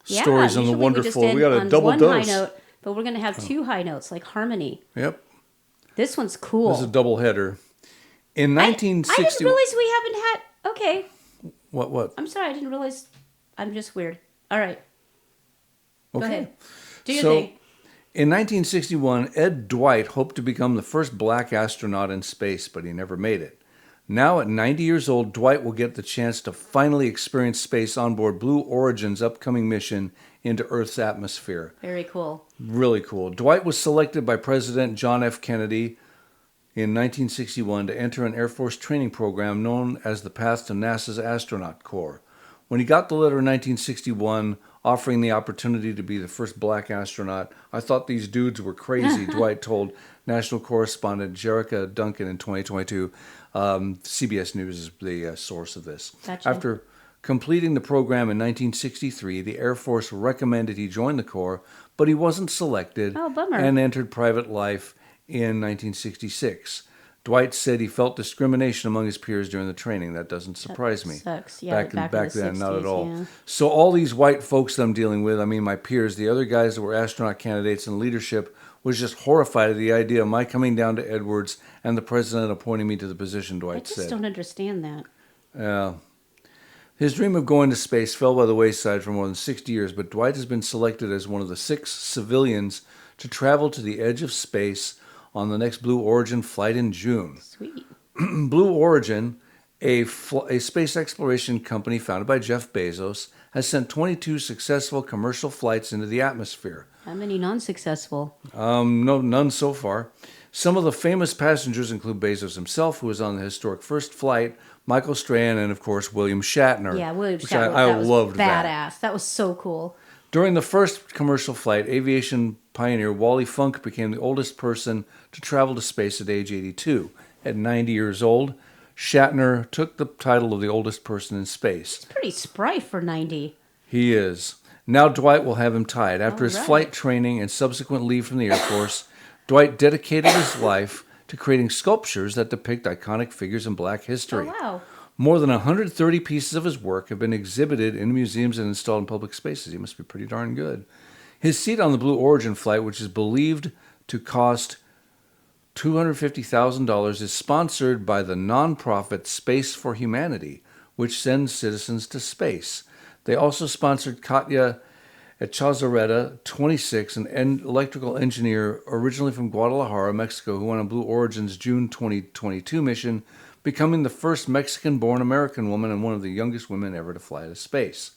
stories on the wonderful. We got a double dose. High note, but we're going to have two high notes, like harmony. Yep. This one's cool. This is a double header. In 1960... I didn't realize we haven't had... Okay. What? I'm sorry, I didn't realize... I'm just weird. All right. Okay. Go ahead. Do your thing. In 1961, Ed Dwight hoped to become the first black astronaut in space, but he never made it. Now, at 90 years old, Dwight will get the chance to finally experience space on board Blue Origin's upcoming mission into Earth's atmosphere. Very cool. Really cool. Dwight was selected by President John F. Kennedy in 1961 to enter an Air Force training program known as the Path to NASA's Astronaut Corps. When he got the letter in 1961 offering the opportunity to be the first black astronaut, I thought these dudes were crazy, Dwight told national correspondent Jerrica Duncan in 2022. CBS News is the source of this. Gotcha. After completing the program in 1963, the Air Force recommended he join the Corps, but he wasn't selected and entered private life in 1966. Dwight said he felt discrimination among his peers during the training. That doesn't surprise me. Sucks. Yeah, back then, 60s, not at all. Yeah. So all these white folks that I'm dealing with, I mean my peers, the other guys that were astronaut candidates in leadership, was just horrified at the idea of my coming down to Edwards and the president appointing me to the position, Dwight said. I just don't understand that. His dream of going to space fell by the wayside for more than 60 years, but Dwight has been selected as one of the 6 civilians to travel to the edge of space on the next Blue Origin flight in June. Sweet. Blue Origin, a space exploration company founded by Jeff Bezos, has sent 22 successful commercial flights into the atmosphere. How many non-successful? No, none so far. Some of the famous passengers include Bezos himself, who was on the historic first flight, Michael Strahan, and of course William Shatner. Yeah, William which Shatner. I that was loved badass. that. That was so cool. During the first commercial flight, aviation pioneer Wally Funk became the oldest person to travel to space at age 82. At 90 years old, Shatner took the title of the oldest person in space. Pretty spry for 90. He is. Now Dwight will have him tied. After his All right. flight training and subsequent leave from the Air Force, Dwight dedicated his life to creating sculptures that depict iconic figures in Black history. Oh, wow. More than 130 pieces of his work have been exhibited in museums and installed in public spaces. He must be pretty darn good. His seat on the Blue Origin flight, which is believed to cost $250,000, is sponsored by the nonprofit Space for Humanity, which sends citizens to space. They also sponsored Katya Echazarreta, 26, an electrical engineer originally from Guadalajara, Mexico, who went on Blue Origin's June 2022 mission, becoming the first Mexican-born American woman and one of the youngest women ever to fly to space.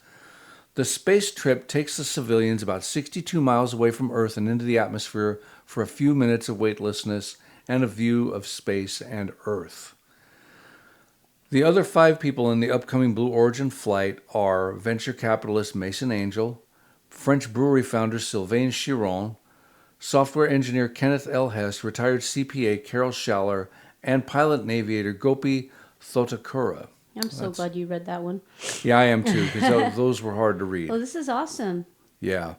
The space trip takes the civilians about 62 miles away from Earth and into the atmosphere for a few minutes of weightlessness and a view of space and Earth. The other 5 people in the upcoming Blue Origin flight are venture capitalist Mason Angel, French brewery founder Sylvain Chiron, software engineer Kenneth L. Hess, retired CPA Carol Schaller, and pilot and aviator Gopi Thotakura. I'm so glad you read that one. Yeah, I am too, because those were hard to read. Oh, this is awesome. Yeah.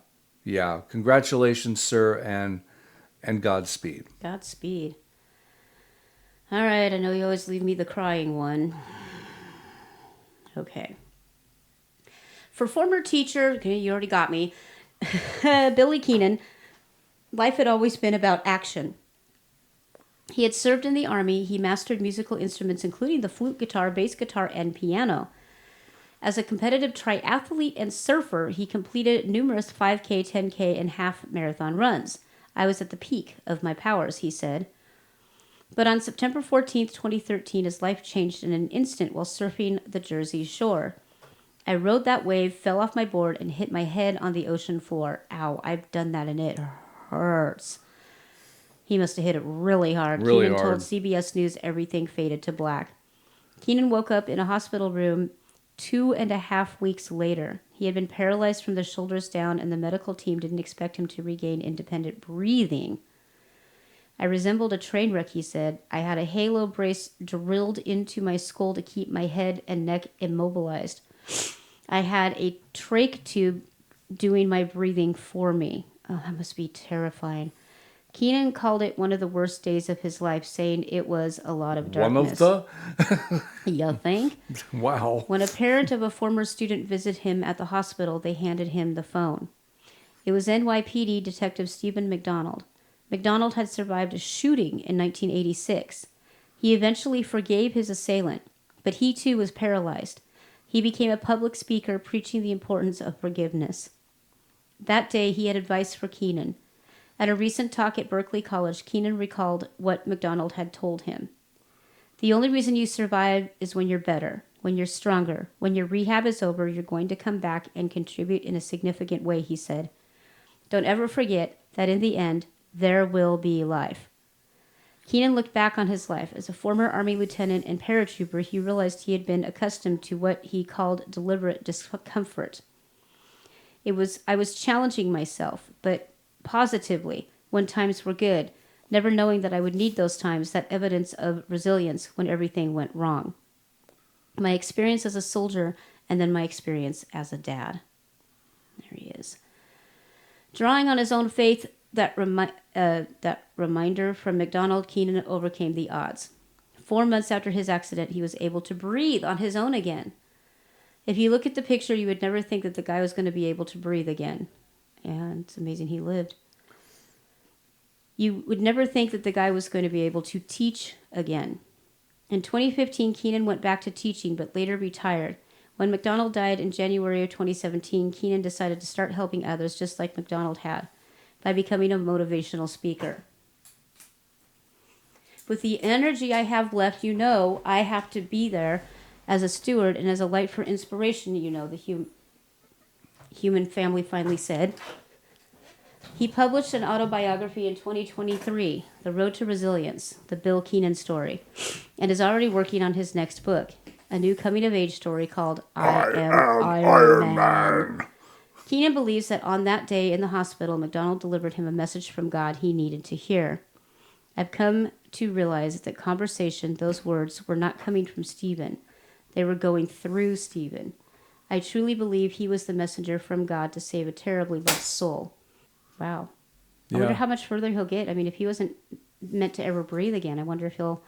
Congratulations, sir, and Godspeed. Godspeed. All right, I know you always leave me the crying one. Okay. For former teacher, okay, you already got me, Billy Keenan, life had always been about action. He had served in the Army. He mastered musical instruments, including the flute, guitar, bass guitar, and piano. As a competitive triathlete and surfer, he completed numerous 5K, 10K, and half marathon runs. I was at the peak of my powers, he said. But on September 14th, 2013, his life changed in an instant while surfing the Jersey shore. I rode that wave, fell off my board, and hit my head on the ocean floor. Ow, I've done that and it hurts. He must have hit it really hard. Really Keenan hard. told CBS News everything faded to black. Keenan woke up in a hospital room 2.5 weeks later. He had been paralyzed from the shoulders down, and the medical team didn't expect him to regain independent breathing. I resembled a train wreck, he said. I had a halo brace drilled into my skull to keep my head and neck immobilized. I had a trach tube doing my breathing for me. Oh, that must be terrifying. Keenan called it one of the worst days of his life, saying it was a lot of darkness. One of the? You think? Wow. When a parent of a former student visited him at the hospital, they handed him the phone. It was NYPD Detective Stephen McDonald. McDonald had survived a shooting in 1986. He eventually forgave his assailant, but he too was paralyzed. He became a public speaker preaching the importance of forgiveness. That day, he had advice for Keenan. At a recent talk at Berkeley College, Keenan recalled what McDonald had told him. The only reason you survive is when you're better, when you're stronger. When your rehab is over, you're going to come back and contribute in a significant way, he said. Don't ever forget that in the end, there will be life. Keenan looked back on his life. As a former Army lieutenant and paratrooper, he realized he had been accustomed to what he called deliberate discomfort. I was challenging myself, but positively, when times were good, never knowing that I would need those times, that evidence of resilience when everything went wrong. My experience as a soldier, and then my experience as a dad. There he is. Drawing on his own faith, that reminder from McDonald, Keenan overcame the odds. 4 months after his accident, he was able to breathe on his own again. If you look at the picture, you would never think that the guy was going to be able to breathe again. And it's amazing he lived. You would never think that the guy was going to be able to teach again. In 2015, Keenan went back to teaching, but later retired. When McDonald died in January of 2017, Keenan decided to start helping others just like McDonald had, by becoming a motivational speaker. With the energy I have left, I have to be there as a steward and as a light for inspiration, the human family finally said. He published an autobiography in 2023, The Road to Resilience, the Bill Keenan story, and is already working on his next book. a new coming-of-age story called I Am Iron Man. Keenan believes that on that day in the hospital, McDonald delivered him a message from God he needed to hear. I've come to realize that conversation, those words, were not coming from Stephen. They were going through Stephen. I truly believe he was the messenger from God to save a terribly lost soul. Wow. I wonder how much further he'll get. I mean, if he wasn't meant to ever breathe again, I wonder if he'll...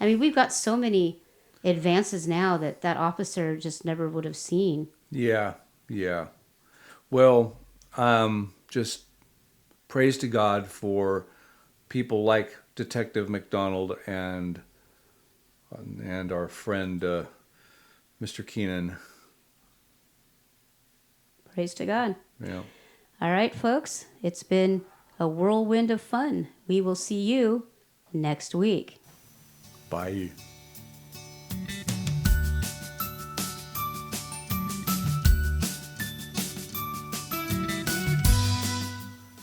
I mean, we've got so many advances now that officer just never would have seen. Yeah. Well, just praise to God for people like Detective McDonald and our friend Mr. Keenan. Praise to God. Yeah. All right, folks. It's been a whirlwind of fun. We will see you next week. Bye.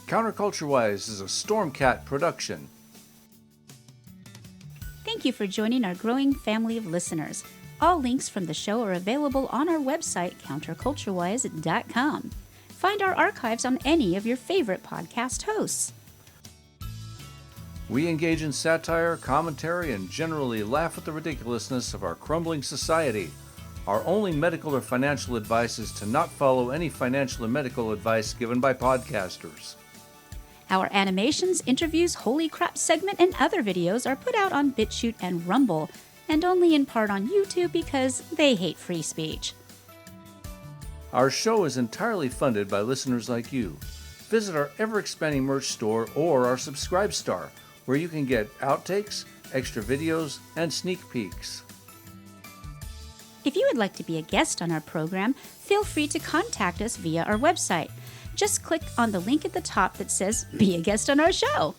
Counterculture-Wise is a Stormcat production. Thank you for joining our growing family of listeners. All links from the show are available on our website, counterculturewise.com. Find our archives on any of your favorite podcast hosts. We engage in satire, commentary, and generally laugh at the ridiculousness of our crumbling society. Our only medical or financial advice is to not follow any financial or medical advice given by podcasters. Our animations, interviews, Holy Crap segment, and other videos are put out on Bitchute and Rumble, and only in part on YouTube because they hate free speech. Our show is entirely funded by listeners like you. Visit our ever-expanding merch store or our Subscribe Star, where you can get outtakes, extra videos, and sneak peeks. If you would like to be a guest on our program, feel free to contact us via our website. Just click on the link at the top that says, Be a Guest on Our Show.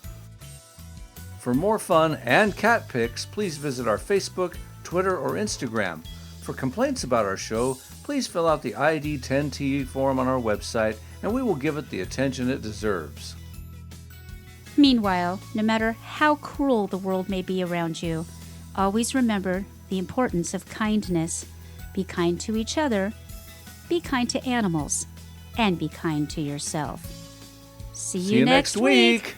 For more fun and cat pics, please visit our Facebook, Twitter, or Instagram. For complaints about our show, please fill out the ID10T form on our website, and we will give it the attention it deserves. Meanwhile, no matter how cruel the world may be around you, always remember the importance of kindness. Be kind to each other, be kind to animals, and be kind to yourself. See you next week.